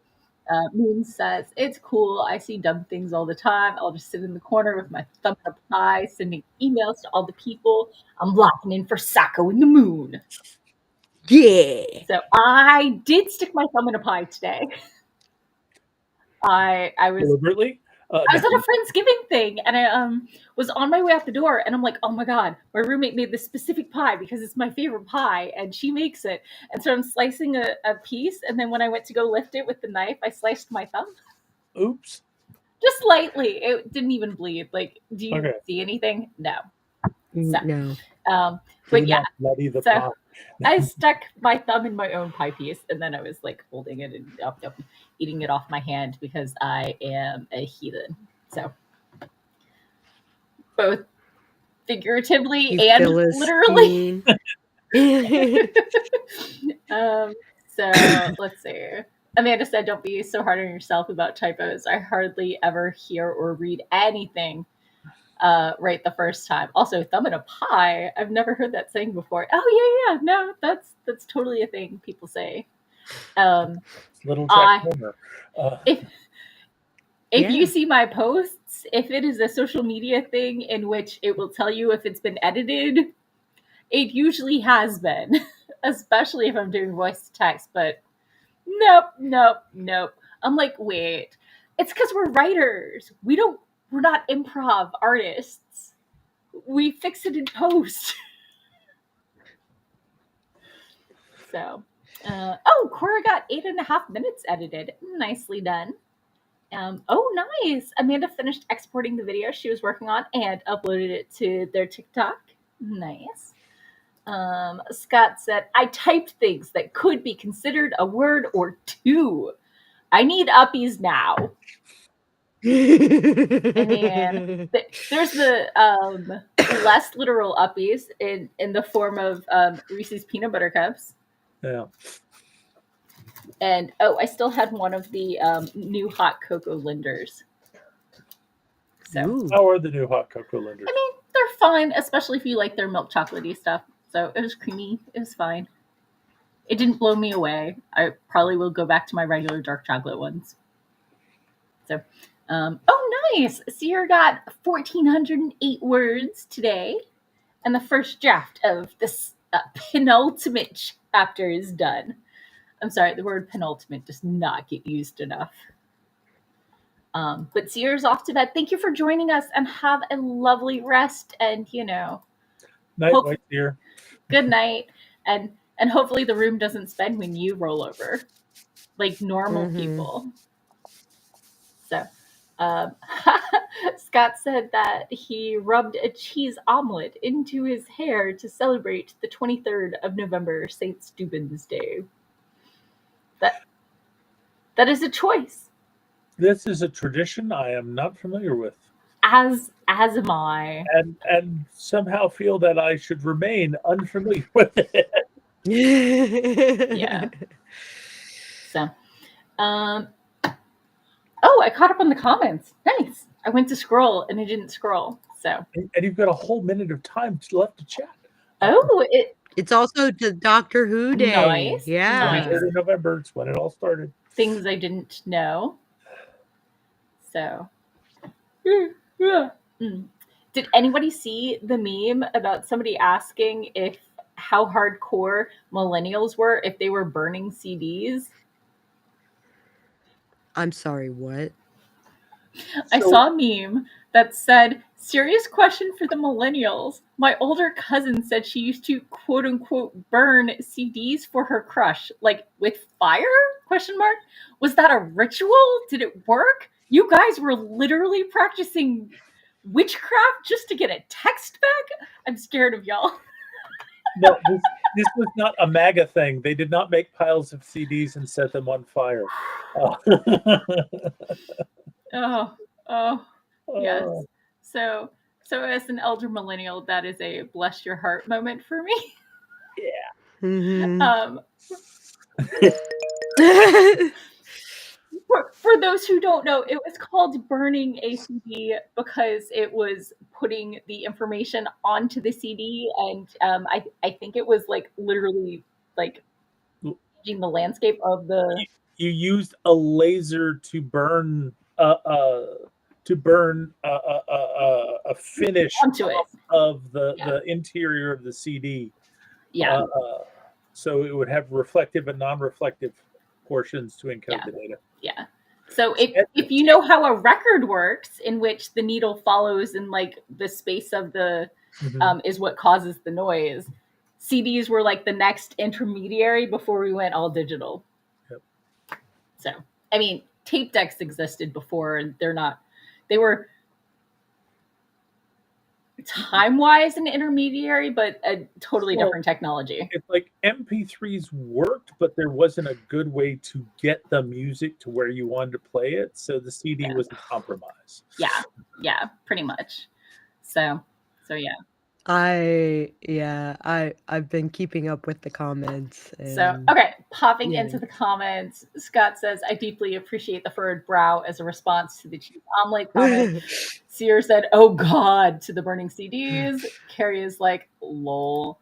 Moon says, it's cool. I see dumb things all the time. I'll just sit in the corner with my thumb in a pie, sending emails to all the people. I'm locking in for Sako in the moon. Yeah. So I did stick my thumb in a pie today. I was Deliberately? I was at a Friendsgiving thing, and I was on my way out the door, and I'm like, oh my god, my roommate made this specific pie because it's my favorite pie, and she makes it. And so I'm slicing a piece, and then when I went to go lift it with the knife, I sliced my thumb. Oops. Just lightly. It didn't even bleed. Like, do you see anything? No. So, No. but yeah. Bloody the So pie. I stuck my thumb in my own pie piece, and then I was like holding it and eating it off my hand because I am a heathen. So both figuratively You and literally. So let's see. Amanda said, don't be so hard on yourself about typos. I hardly ever hear or read anything right the first time. Also, thumb in a pie. I've never heard that saying before. Oh yeah. No, that's totally a thing people say. Little Jack Homer. If you see my posts, if it is a social media thing in which it will tell you if it's been edited, it usually has been, especially if I'm doing voice to text. But nope. I'm like, wait, it's because we're writers. We're not improv artists. We fix it in post. So, Cora got 8.5 minutes edited. Nicely done. Oh, nice. Amanda finished exporting the video she was working on and uploaded it to their TikTok. Nice. Scott said, I typed things that could be considered a word or two. I need uppies now. And there's the less literal uppies in the form of Reese's peanut butter cups. Yeah. And I still had one of the new hot cocoa linders. So how are the new hot cocoa linders? I mean, they're fine, especially if you like their milk chocolatey stuff. So it was creamy. It was fine. It didn't blow me away. I probably will go back to my regular dark chocolate ones. So, nice. Sierra got 1,408 words today. And the first draft of this penultimate chapter is done. I'm sorry, the word penultimate does not get used enough. But Sierra's off to bed. Thank you for joining us, and have a lovely rest. And night, White Deer. Good night, and hopefully the room doesn't spin when you roll over, like normal people. So, Scott said that he rubbed a cheese omelet into his hair to celebrate the 23rd of November, St. Steuben's Day. That is a choice. This is a tradition I am not familiar with. As am I. And somehow feel that I should remain unfamiliar with it. Yeah. So, I caught up on the comments. Nice. I went to scroll and I didn't scroll. So. And you've got a whole minute of time left to chat. Oh, it's also the Doctor Who Day. Nice. Yeah. Nice. November, it's when it all started. Things I didn't know. So. Did anybody see the meme about somebody asking how hardcore millennials were if they were burning CDs? I'm sorry, what? I saw a meme that said, serious question for the millennials. My older cousin said she used to quote unquote burn CDs for her crush, like with fire? ? Was that a ritual? Did it work? You guys were literally practicing witchcraft just to get a text back? I'm scared of y'all. No, this was not a MAGA thing. They did not make piles of CDs and set them on fire. Yes. So as an elder millennial, that is a bless your heart moment for me. Yeah. For those who don't know, it was called burning a CD because it was putting the information onto the CD, and I think it was like literally like changing the landscape of the. You used a laser to burn a finish Onto it. of Yeah. the interior of the CD. Yeah. So it would have reflective and non-reflective portions to encode Yeah. the data. Yeah. So if you know how a record works, in which the needle follows in like the space of the is what causes the noise, CDs were like the next intermediary before we went all digital. Yep. So I mean, tape decks existed before, and they were time-wise an intermediary, but a totally different technology. It's like MP3s worked, but there wasn't a good way to get the music to where you wanted to play it, so the CD was a compromise. Yeah, pretty much. So yeah. I've been keeping up with the comments. So, okay, popping into the comments, Scott says, I deeply appreciate the furrowed brow as a response to the cheese omelet comment. Sear said, oh God, to the burning CDs. Carrie is like, lol.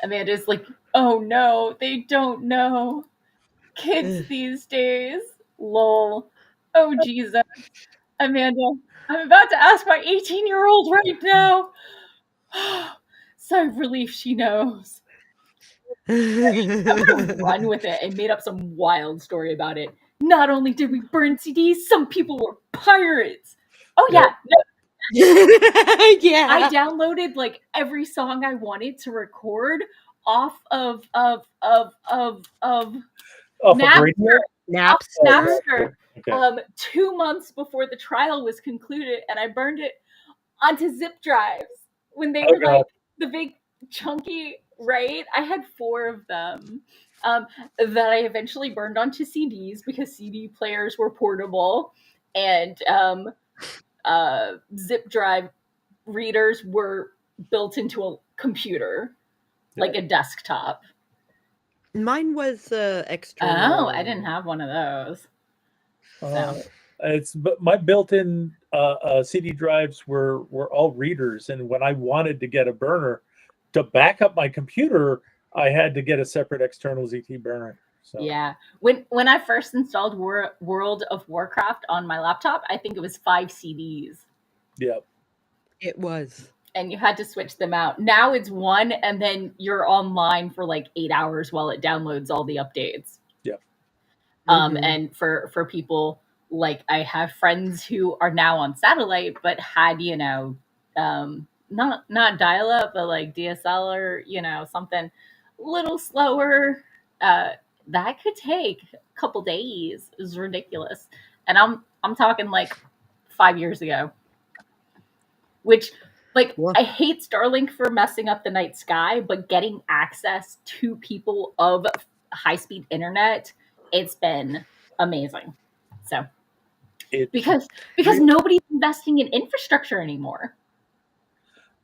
Amanda's like, oh no, they don't know. Kids these days, lol. Oh Jesus. Amanda, I'm about to ask my 18-year-old right now. Sigh of relief, she knows. I'm gonna run with it and made up some wild story about it. Not only did we burn CDs, some people were pirates. Oh yeah, yeah. I downloaded like every song I wanted to record off of Napster. Okay. 2 months before the trial was concluded, and I burned it onto zip drives when they were like the big chunky, right? I had 4 of them that I eventually burned onto CDs because CD players were portable, and zip drive readers were built into a computer, like a desktop. Mine was external. Oh, I didn't have one of those. But my built-in CD drives were all readers, and when I wanted to get a burner to back up my computer, I had to get a separate external ZT burner. So. Yeah, when I first installed World of Warcraft on my laptop, I think it was 5 CDs. Yep, it was. And you had to switch them out. Now it's 1, and then you're online for like 8 hours while it downloads all the updates. Yep. And for people, like I have friends who are now on satellite, but had not dial up, but like DSL or something a little slower. That could take a couple days. It was ridiculous, and I'm talking like 5 years ago. Which, like, I hate Starlink for messing up the night sky, but getting access to people of high-speed internet, it's been amazing. So, because nobody's investing in infrastructure anymore.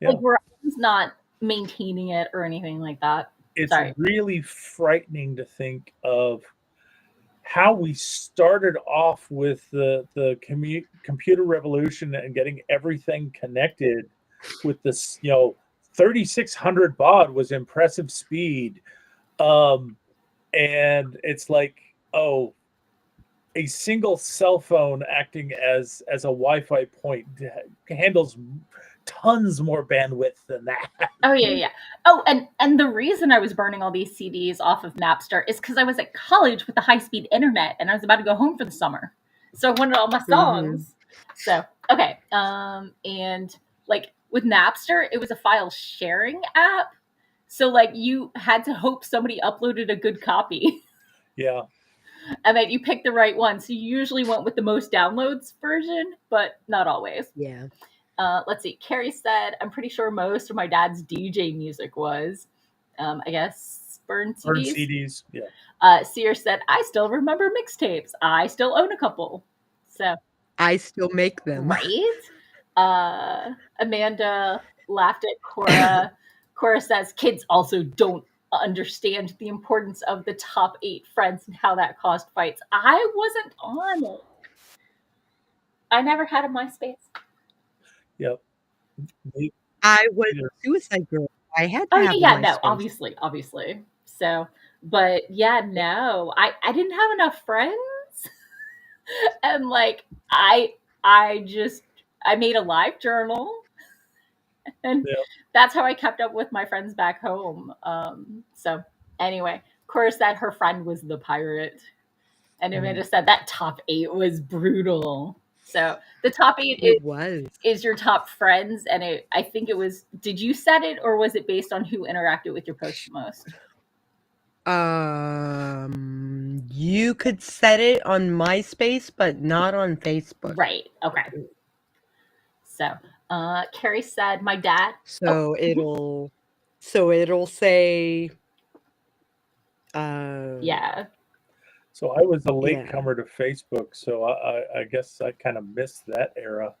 Yeah. Like, Verizon's not maintaining it or anything like that. It's really frightening to think of how we started off with the computer revolution and getting everything connected with this, 3600 baud was impressive speed. And it's like, a single cell phone acting as a Wi-Fi point handles tons more bandwidth than that. Oh yeah. Oh, and the reason I was burning all these CDs off of Napster is because I was at college with the high-speed internet, and I was about to go home for the summer, so I wanted all my songs. So okay, and like with Napster, it was a file sharing app, so like you had to hope somebody uploaded a good copy. Yeah. And that you picked the right one. So you usually went with the most downloads version, but not always. Yeah. Let's see. Carrie said, I'm pretty sure most of my dad's DJ music was, I guess, burned CDs. Burned CDs, yeah. Sear said, I still remember mixtapes. I still own a couple. So I still make them. Right? Amanda laughed at Cora. Cora says, kids also don't understand the importance of the top 8 friends and how that caused fights. I wasn't on it. I never had a MySpace. Yep. I was a Suicide Girl. I had to Oh have yeah, a no, MySpace. obviously. So, but yeah, no, I didn't have enough friends, and like I made a live journal, and Yep. that's how I kept up with my friends back home. So anyway, of course, that her friend was the pirate, and Amanda said that top 8 was brutal. So the top 8 It was. is your top friends, and I think it was. Did you set it, or was it based on who interacted with your post the most? You could set it on MySpace, but not on Facebook. Right. Okay. So, Carrie said, "My dad." So it'll say. Yeah. So I was a Yeah. latecomer to Facebook, so I guess I kind of missed that era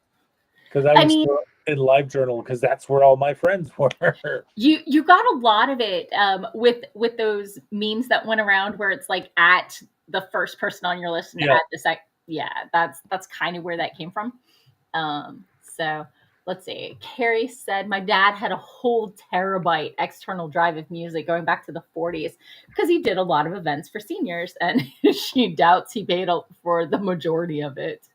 because I was still in LiveJournal because that's where all my friends were. You got a lot of it with those memes that went around where it's like at the first person on your list and Yeah. at the yeah, that's kind of where that came from. So let's see. Carrie said my dad had a whole terabyte external drive of music going back to the 40s because he did a lot of events for seniors, and she doubts he paid for the majority of it.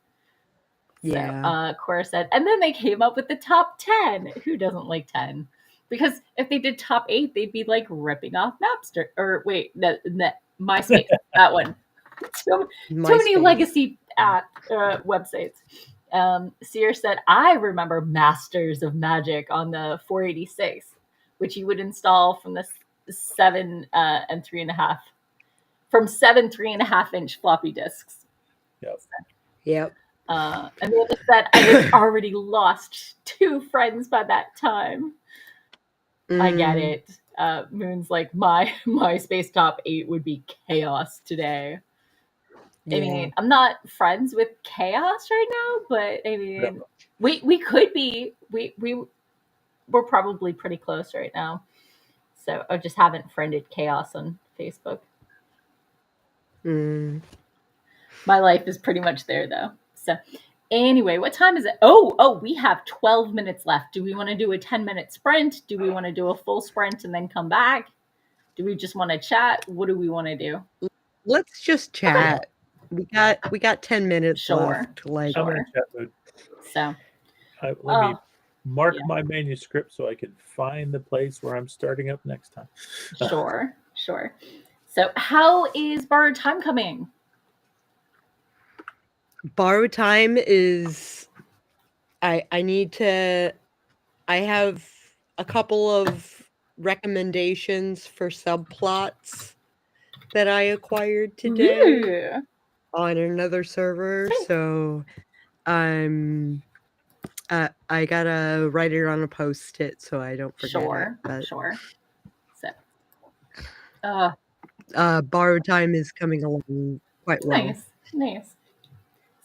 Yeah. So Cora said, and then they came up with the top 10. Who doesn't like 10? Because if they did top 8, they'd be like ripping off Napster. Or wait, MySpace, that one. Too many MySpace. legacy websites. Sear said, I remember Masters of Magic on the 486, which you would install from the 7 and 3.5, from 7 3.5 inch floppy disks. Yep. Yep. Amanda said, I had already lost 2 friends by that time. I get it. Moon's like, my MySpace top 8 would be chaos today. Yeah. I mean, I'm not friends with chaos right now, but I mean, we could be. We're probably pretty close right now. So I just haven't friended chaos on Facebook. My life is pretty much there though. So anyway, what time is it? Oh, we have 12 minutes left. Do we want to do a 10-minute sprint? Do we want to do a full sprint and then come back? Do we just want to chat? What do we want to do? Let's just chat. Okay. We got 10 minutes left. Like, I'm in chat mode. So let me mark my manuscript so I can find the place where I'm starting up next time. Sure. So how is Borrowed Time coming? Borrowed Time is I have a couple of recommendations for subplots that I acquired today on another server. So I gotta write it on a post-it so I don't forget it. Sure. So Borrowed Time is coming along quite well. Nice.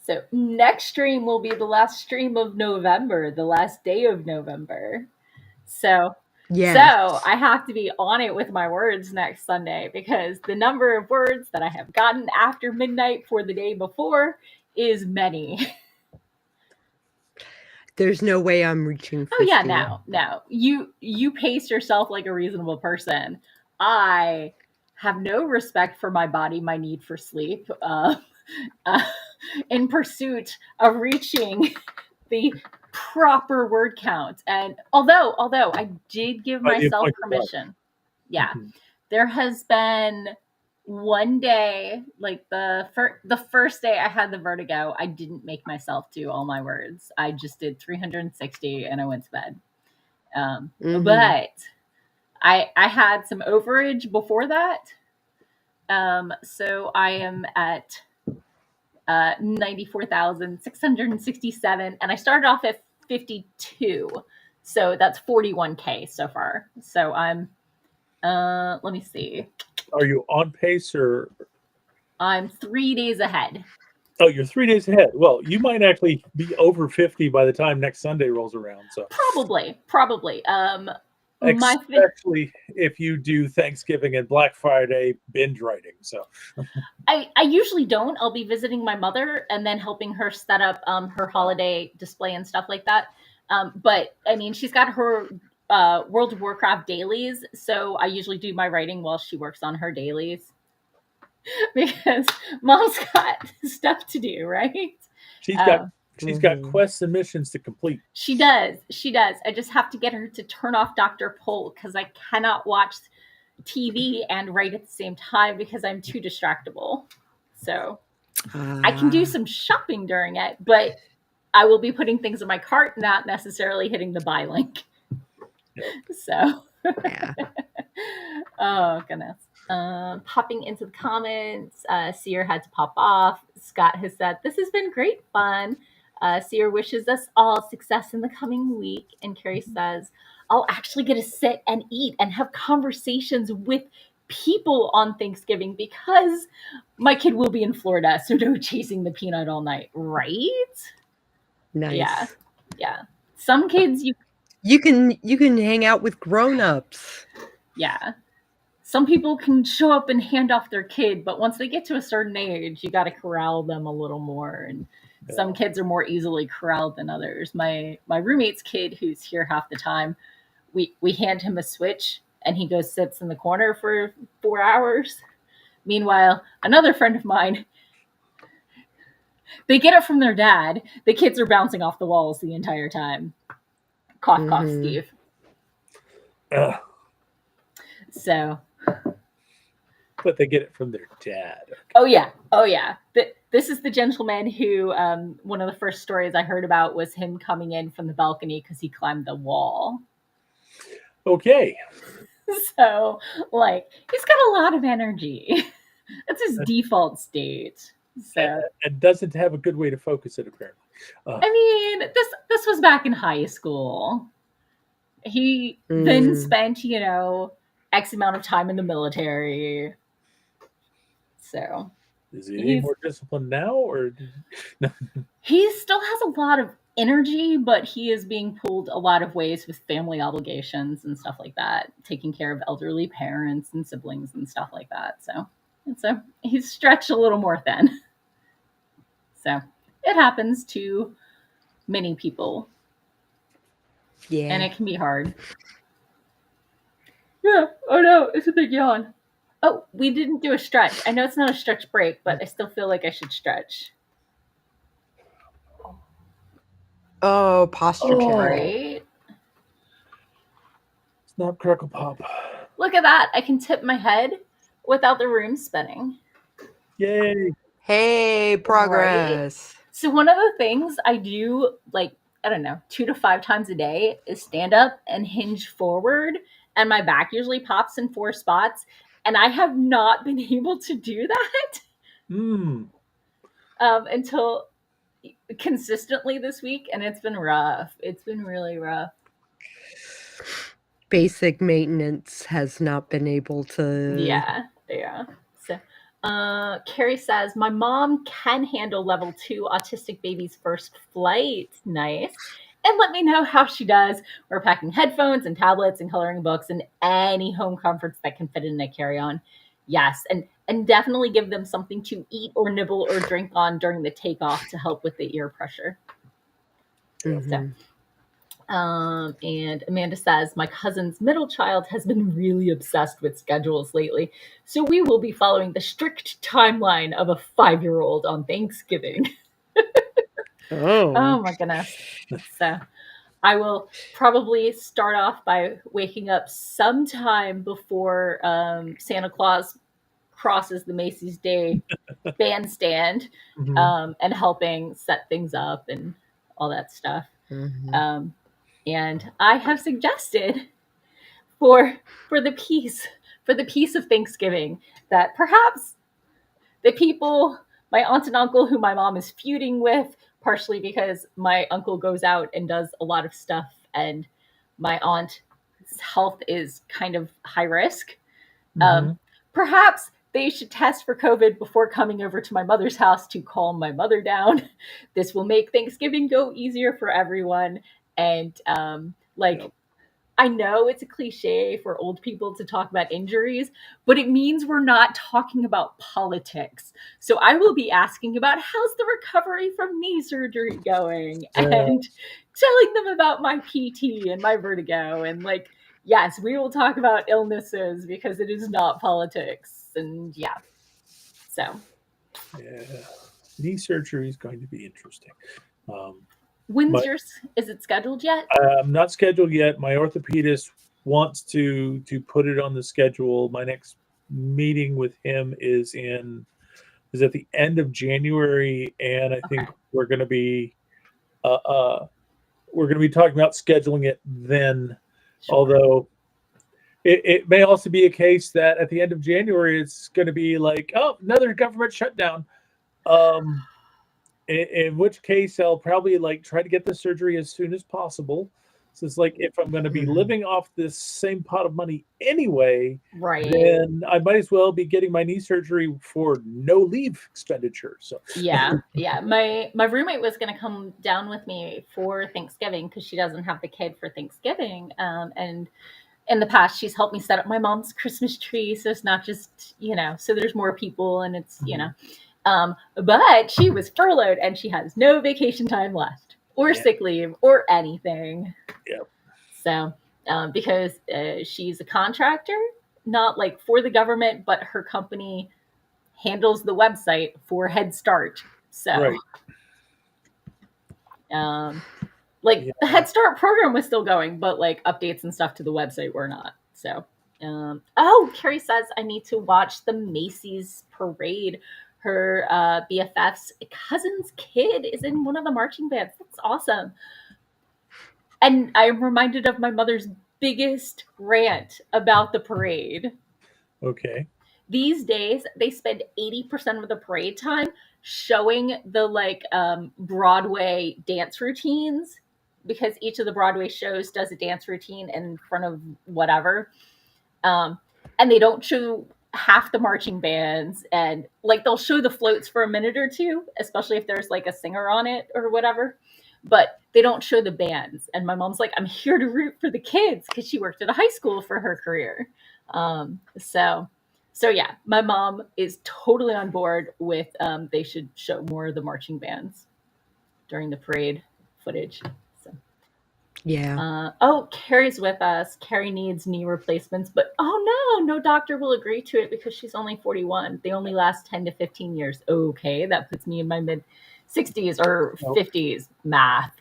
So next stream will be the last stream of November, the last day of November. So I have to be on it with my words next Sunday because the number of words that I have gotten after midnight for the day before is many. There's no way I'm reaching 50. Oh yeah, no. You pace yourself like a reasonable person. I have no respect for my body, my need for sleep. In pursuit of reaching the proper word count. And although I did give myself permission. Yeah. There has been one day, like the first day I had the vertigo, I didn't make myself do all my words. I just did 360 and I went to bed. But I had some overage before that. So I am at 94,667, and I started off at 52, so that's 41K so far. So I'm let me see, are you on pace or I'm 3 days ahead? Oh, you're 3 days ahead. Well, you might actually be over 50 by the time next Sunday rolls around. So probably My especially if you do Thanksgiving and Black Friday binge writing. So I usually don't. I'll be visiting my mother and then helping her set up her holiday display and stuff like that. But I mean, she's got her World of Warcraft dailies, so I usually do my writing while she works on her dailies because mom's got stuff to do, right? she's got quests and missions to complete. She does. She does. I just have to get her to turn off Dr. Polk because I cannot watch TV and write at the same time because I'm too distractible. So I can do some shopping during it, but I will be putting things in my cart, not necessarily hitting the buy link. So, Yeah. oh goodness. Popping into the comments, Seer had to pop off. Scott has said, this has been great fun. Seer wishes us all success in the coming week. And Carrie says, I'll actually get to sit and eat and have conversations with people on Thanksgiving because my kid will be in Florida, so no chasing the peanut all night, right? Nice. Yeah. Some kids you can hang out with grown-ups. Yeah. Some people can show up and hand off their kid, but once they get to a certain age, you got to corral them a little more. And some kids are more easily corralled than others. My roommate's kid, who's here half the time, we hand him a Switch and he goes sits in the corner for 4 hours. Meanwhile, another friend of mine, they get it from their dad. The kids are bouncing off the walls the entire time. Cough, cough, Steve. So. But they get it from their dad. Okay. Oh yeah. This is the gentleman who, one of the first stories I heard about was him coming in from the balcony because he climbed the wall. Okay. So, like, he's got a lot of energy. That's his default state. So, and doesn't have a good way to focus it, apparently. I mean, this was back in high school. He then spent, X amount of time in the military. So, is he any more disciplined now, or no? He still has a lot of energy, but he is being pulled a lot of ways with family obligations and stuff like that, taking care of elderly parents and siblings and stuff like that. So he's stretched a little more thin. So it happens to many people. Yeah. And it can be hard. Yeah. Oh no, it's a big yawn. Oh, we didn't do a stretch. I know it's not a stretch break, but I still feel like I should stretch. Oh, posture check. Right. Snap, crackle, pop. Look at that. I can tip my head without the room spinning. Yay. Hey, progress. Right? So one of the things I do, 2 to 5 times a day is stand up and hinge forward, and my back usually pops in 4 spots, and I have not been able to do that until consistently this week, and it's been rough. It's been really rough. Basic maintenance has not been able to. Yeah. So, Carrie says, my mom can handle level 2 autistic baby's first flight. Nice. And let me know how she does. We're packing headphones and tablets and coloring books and any home comforts that can fit in a carry-on. Yes, and definitely give them something to eat or nibble or drink on during the takeoff to help with the ear pressure. So, and Amanda says, my cousin's middle child has been really obsessed with schedules lately, so we will be following the strict timeline of a 5-year-old on Thanksgiving. Oh my goodness. So I will probably start off by waking up sometime before Santa Claus crosses the Macy's Day bandstand and helping set things up and all that stuff. And I have suggested for the peace of Thanksgiving that perhaps the people, my aunt and uncle who my mom is feuding with, partially because my uncle goes out and does a lot of stuff and my aunt's health is kind of high risk. Perhaps they should test for COVID before coming over to my mother's house to calm my mother down. This will make Thanksgiving go easier for everyone. And I know it's a cliche for old people to talk about injuries, but it means we're not talking about politics. So I will be asking about how's the recovery from knee surgery going, Yeah. and telling them about my PT and my vertigo. And like, yes, we will talk about illnesses because it is not politics. And yeah, so Yeah. Knee surgery is going to be interesting. when's But yours? Is it scheduled yet? I'm not scheduled yet. My orthopedist wants to put it on the schedule. My next meeting with him is at the end of January, and I think Okay. we're going to be talking about scheduling it then. Sure. Although it may also be a case that at the end of January it's going to be like, oh, another government shutdown. In which case I'll probably like try to get the surgery as soon as possible. So it's like, if I'm going to be living off this same pot of money anyway, Right. then I might as well be getting my knee surgery for no leave expenditure. So Yeah. My roommate was going to come down with me for Thanksgiving because she doesn't have the kid for Thanksgiving. And in the past, she's helped me set up my mom's Christmas tree, so it's not just, so there's more people, and it's, but she was furloughed and she has no vacation time left or sick leave or anything. Yeah. So because she's a contractor, not like for the government, but her company handles the website for Head Start. So right. The Head Start program was still going, but like updates and stuff to the website were not. So Carrie says I need to watch the Macy's parade. Her BFF's cousin's kid is in one of the marching bands. That's awesome. And I'm reminded of my mother's biggest rant about the parade. Okay. These days, they spend 80% of the parade time showing the Broadway dance routines, because each of the Broadway shows does a dance routine in front of whatever. And they don't show half the marching bands, and like they'll show the floats for a minute or two, especially if there's like a singer on it or whatever, but they don't show the bands. And my mom's like, I'm here to root for the kids, because she worked at a high school for her career. So yeah, my mom is totally on board with they should show more of the marching bands during the parade footage. Yeah. Carrie's with us. Carrie needs knee replacements, but no doctor will agree to it because she's only 41. They only last 10 to 15 years. Okay, that puts me in my mid 60s or 50s. Math.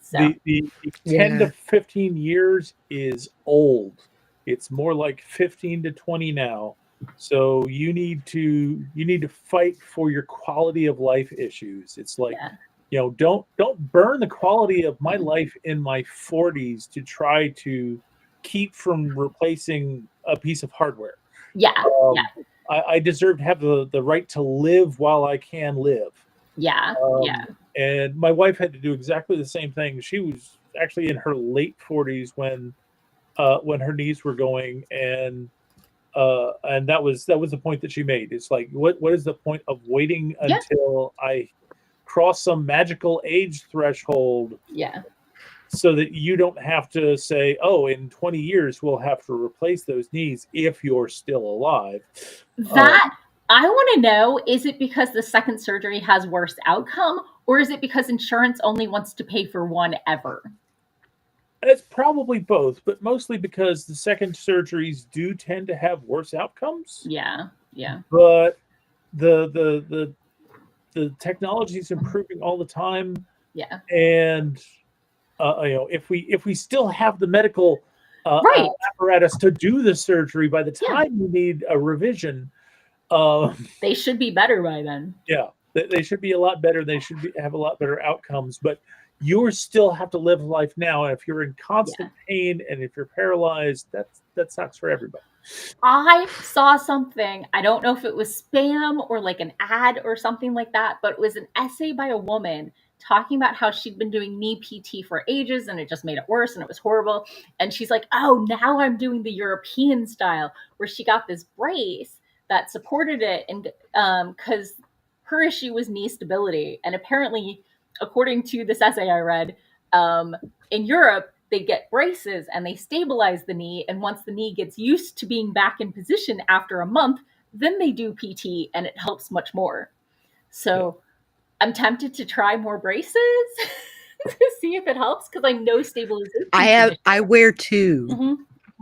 So the 10 to 15 years is old. It's more like 15 to 20 now. So you need to fight for your quality of life issues. It's like, don't burn the quality of my life in my 40s to try to keep from replacing a piece of hardware. I deserve to have the right to live while I can live. And my wife had to do exactly the same thing. She was actually in her late 40s when her knees were going, and that was the point that she made. It's like, what is the point of waiting until I cross some magical age threshold? So that you don't have to say, oh, in 20 years we'll have to replace those knees if you're still alive. I want to know, is it because the second surgery has worse outcome, or is it because insurance only wants to pay for one ever? It's probably both, but mostly because the second surgeries do tend to have worse outcomes. Yeah. But the technology is improving all the time. Yeah. And if we still have the medical apparatus to do the surgery by the time you need a revision, they should be better by then. Yeah, they should be a lot better. They should have a lot better outcomes, but you still have to live life now. And if you're in constant pain and if you're paralyzed, that sucks for everybody. I saw something, I don't know if it was spam or like an ad or something like that, but it was an essay by a woman talking about how she'd been doing knee PT for ages and it just made it worse and it was horrible. And she's like, oh, now I'm doing the European style, where she got this brace that supported it, and because her issue was knee stability. And apparently, according to this essay I read, in Europe, they get braces and they stabilize the knee. And once the knee gets used to being back in position after a month, then they do PT and it helps much more. So I'm tempted to try more braces to see if it helps, because I know stabilization. I wear 2. Mhm.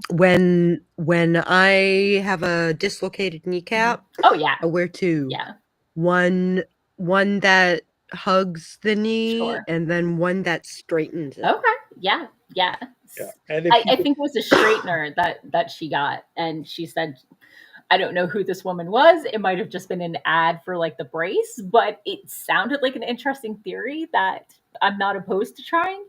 When I have a dislocated kneecap, Oh yeah, I wear 2. yeah, One that hugs the knee, sure. and then one that straightens it. Okay, yeah. And I think it was a straightener that she got, and she said, I don't know who this woman was. It might have just been an ad for like the brace, but it sounded like an interesting theory that I'm not opposed to trying.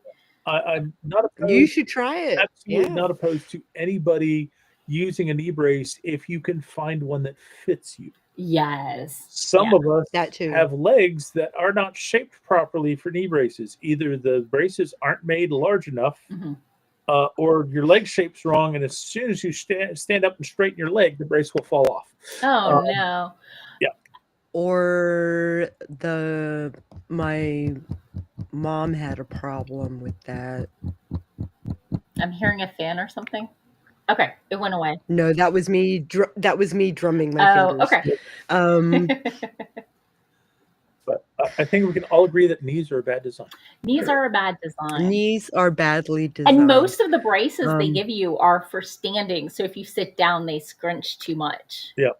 I'm not opposed. You should try it. Absolutely Yeah. not opposed to anybody using a knee brace if you can find one that fits you. Yes. Some of us That too. have legs that are not shaped properly for knee braces. Either the braces aren't made large enough, Mhm. Or your leg shape's wrong, and as soon as you stand up and straighten your leg, the brace will fall off. Oh no. Or my mom had a problem with that. I'm hearing a fan or something. Okay, it went away. No, that was me. That was me drumming my fingers. Okay. But I think we can all agree that knees are a bad design. Knees are a bad design. Knees are badly designed. And most of the braces they give you are for standing. So if you sit down, they scrunch too much. Yeah.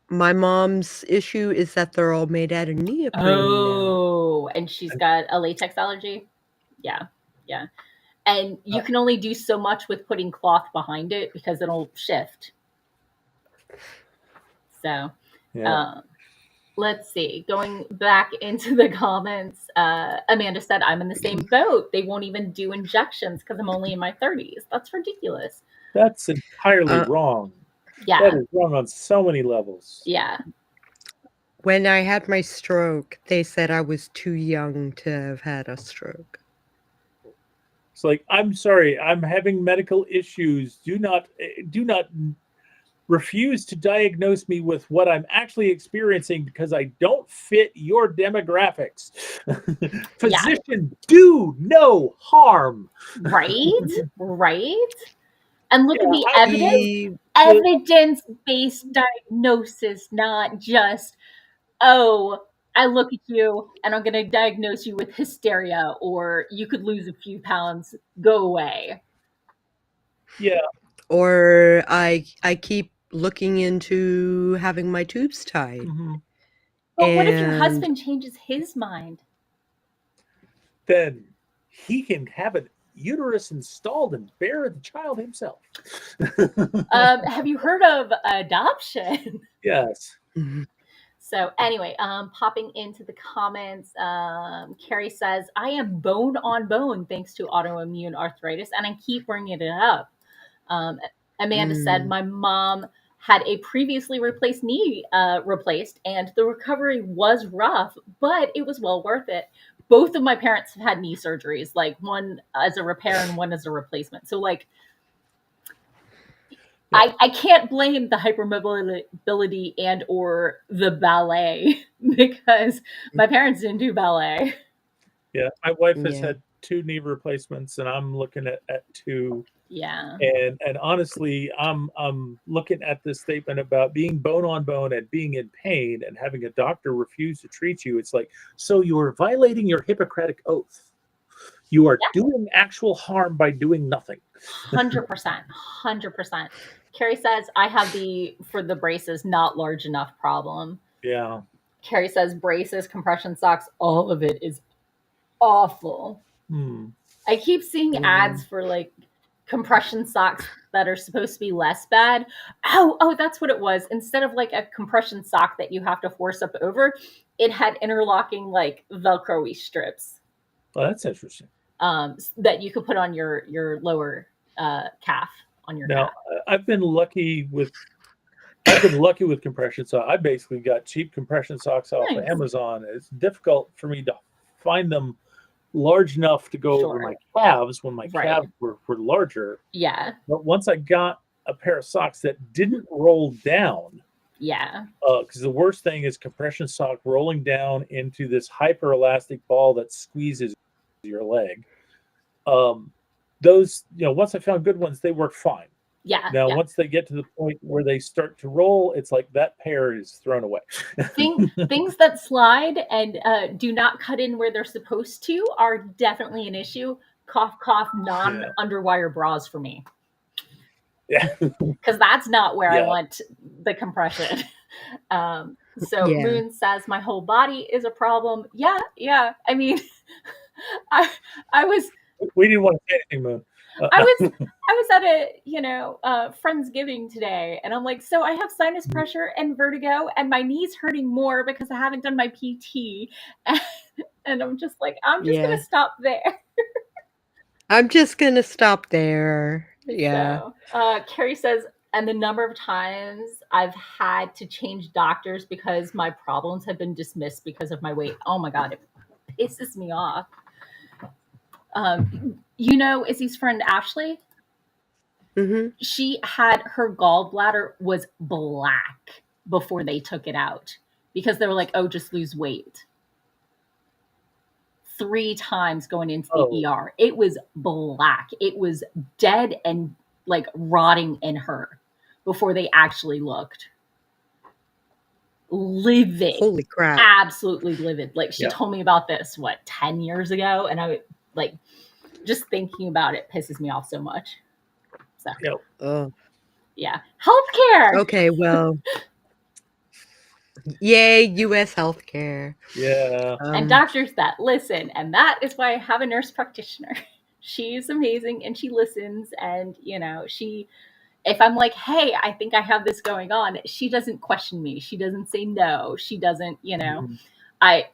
My mom's issue is that they're all made out of neoprene now. Oh, and she's got a latex allergy? Yeah. And you can only do so much with putting cloth behind it because it'll shift. So, let's see. Going back into the comments, Amanda said, I'm in the same boat. They won't even do injections because I'm only in my 30s. That's ridiculous. That's entirely wrong. Yeah. That is wrong on so many levels. Yeah. When I had my stroke, they said I was too young to have had a stroke. It's like, I'm sorry, I'm having medical issues. Do not refuse to diagnose me with what I'm actually experiencing because I don't fit your demographics. Physician, do no harm. Right. And look at the evidence. Evidence-based diagnosis, not just, oh, I look at you and I'm going to diagnose you with hysteria, or you could lose a few pounds, go away. Yeah. Or I keep looking into having my tubes tied. Mm-hmm. But what if your husband changes his mind? Then he can have an uterus installed and bear the child himself. Have you heard of adoption? Yes. Mm-hmm. So anyway, popping into the comments, Carrie says, I am bone on bone thanks to autoimmune arthritis, and I keep bringing it up. Amanda said, my mom had a previously replaced knee replaced, and the recovery was rough, but it was well worth it. Both of my parents have had knee surgeries, like one as a repair and one as a replacement. So like, I can't blame the hypermobility and or the ballet because my parents didn't do ballet. Yeah, my wife has had 2 knee replacements, and I'm looking at 2. Yeah. And honestly, I'm looking at this statement about being bone on bone and being in pain and having a doctor refuse to treat you. It's like, so you're violating your Hippocratic oath. You are doing actual harm by doing nothing. 100%. Carrie says, I have for the braces, not large enough problem. Yeah. Carrie says, braces, compression socks, all of it is awful. I keep seeing ads for like compression socks that are supposed to be less bad. Oh, that's what it was. Instead of like a compression sock that you have to force up over, it had interlocking like Velcro-y strips. Well, that's interesting. That you could put on your lower calf, on your calf. I've been lucky with compression socks. I basically got cheap compression socks off of Amazon. It's difficult for me to find them large enough to go over my calves when my calves were larger. Yeah. But once I got a pair of socks that didn't roll down. Yeah. Because the worst thing is compression sock rolling down into this hyper elastic ball that squeezes your leg. The those, once I found good ones, they work fine. Yeah. Now, yeah. once they get to the point where they start to roll, it's like that pair is thrown away. Things that slide and do not cut in where they're supposed to are definitely an issue. Cough, cough, non-underwire bras for me. Yeah. Because that's not where Yeah. I want the compression. So Yeah. Moon says my whole body is a problem. Yeah. I mean, I was. We didn't want to say anything, Moon. I was at a Friendsgiving today, and I'm like, so I have sinus pressure and vertigo, and my knee's hurting more because I haven't done my PT, and I'm just like, I'm just gonna stop there. I'm just gonna stop there. Yeah. So, Carrie says, and the number of times I've had to change doctors because my problems have been dismissed because of my weight. Oh my God, it pisses me off. Izzy's friend Ashley? Mm-hmm. She had her gallbladder was black before they took it out because they were like, oh, just lose weight. 3 times going into the ER. It was black. It was dead and like rotting in her before they actually looked. Livid. Holy crap. Absolutely livid. Like she told me about this, 10 years ago? And I like just thinking about it pisses me off so much. So yeah. Healthcare. Okay, well. Yay, US healthcare. Yeah. And doctors that listen. And that is why I have a nurse practitioner. She's amazing and she listens, and if I'm like, hey, I think I have this going on, she doesn't question me. She doesn't say no. She doesn't, I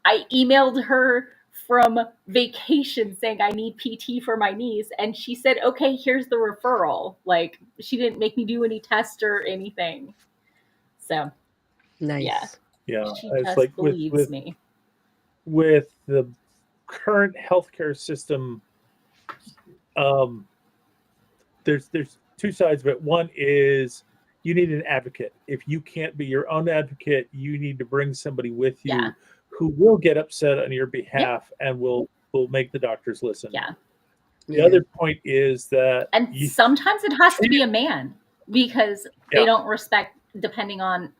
emailed her from vacation saying I need PT for my knees, and she said, okay, here's the referral. Like, she didn't make me do any tests or anything. So nice. Yeah. She It's just like believes me. With the current healthcare system, there's 2 sides of it. One is you need an advocate. If you can't be your own advocate, you need to bring somebody with you who will get upset on your behalf and will make the doctors listen. Yeah. The other point is that, and sometimes it has to be a man because they don't respect, depending on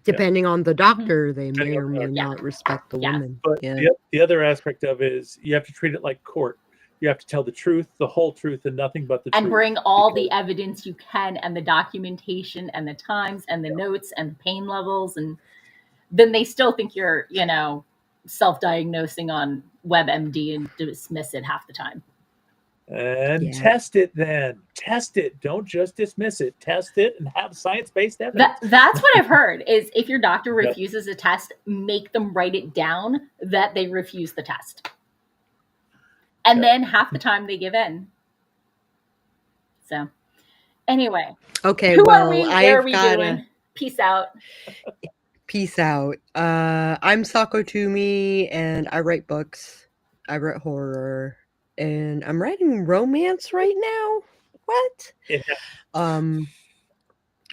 the doctor, they may or may not respect the woman. But the other aspect of it is you have to treat it like court. You have to tell the truth, the whole truth, and nothing but the truth. And bring all the evidence you can, and the documentation, and the times, and the notes, and the pain levels, and then they still think you're, self-diagnosing on WebMD and dismiss it half the time. And test it then. Test it. Don't just dismiss it. Test it and have science-based evidence. That's what I've heard, is if your doctor refuses a test, make them write it down that they refuse the test. And then half the time they give in. So, anyway. Okay, who well, are we? Where are we doing? Peace out. Peace out. I'm Sako Tumi, and I write books. I write horror, and I'm writing romance right now. What?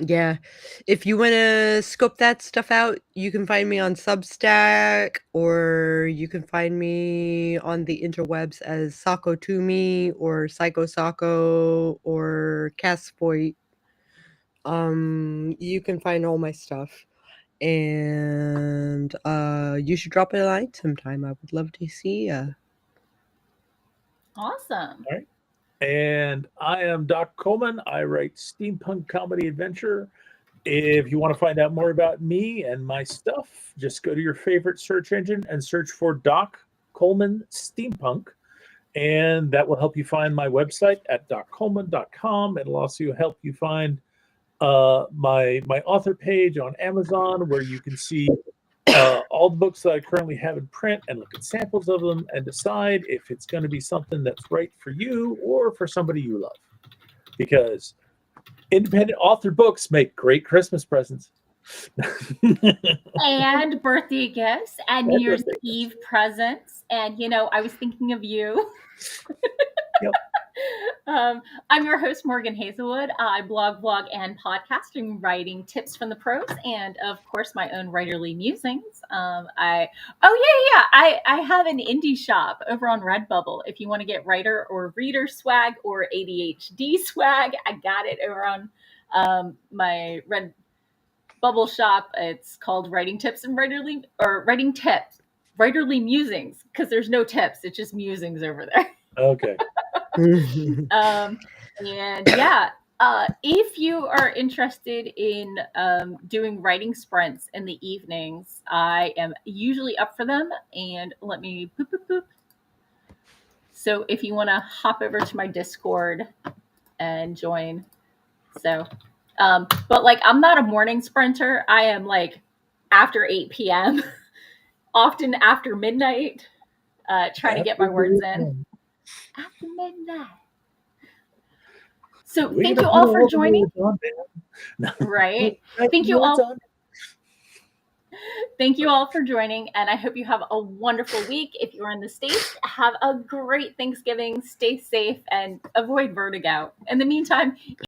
Yeah. If you want to scope that stuff out, you can find me on Substack, or you can find me on the interwebs as Sako Tumi, or Psycho Sako, or Voit. You can find all my stuff. And you should drop it a line sometime. I would love to see ya. Awesome. All right. And I am Doc Coleman. I write steampunk comedy adventure. If you want to find out more about me and my stuff, just go to your favorite search engine and search for Doc Coleman Steampunk. And that will help you find my website at doccoleman.com. It'll also help you find my author page on Amazon, where you can see all the books that I currently have in print and look at samples of them and decide if it's going to be something that's right for you or for somebody you love. Because independent author books make great Christmas presents. And birthday gifts and New Year's Eve presents. And, I was thinking of you. Yep. I'm your host, Morgan Hazelwood. I blog, vlog, and podcasting, writing tips from the pros, and of course, my own writerly musings. I have an indie shop over on Redbubble. If you want to get writer or reader swag or ADHD swag, I got it over on my Redbubble shop. It's called Writing Tips and Writing Tips, Writerly Musings, because there's no tips. It's just musings over there. Okay. And yeah, if you are interested in doing writing sprints in the evenings, I am usually up for them. And let me boop, boop, boop. So if you want to hop over to my Discord and join. So, but like, I'm not a morning sprinter. I am like after 8 p.m., often after midnight, trying to get my words in. After midnight. So thank you all for joining. Right. Thank you all. Thank you all for joining, and I hope you have a wonderful week. If you're in the States, have a great Thanksgiving, stay safe, and avoid vertigo. In the meantime,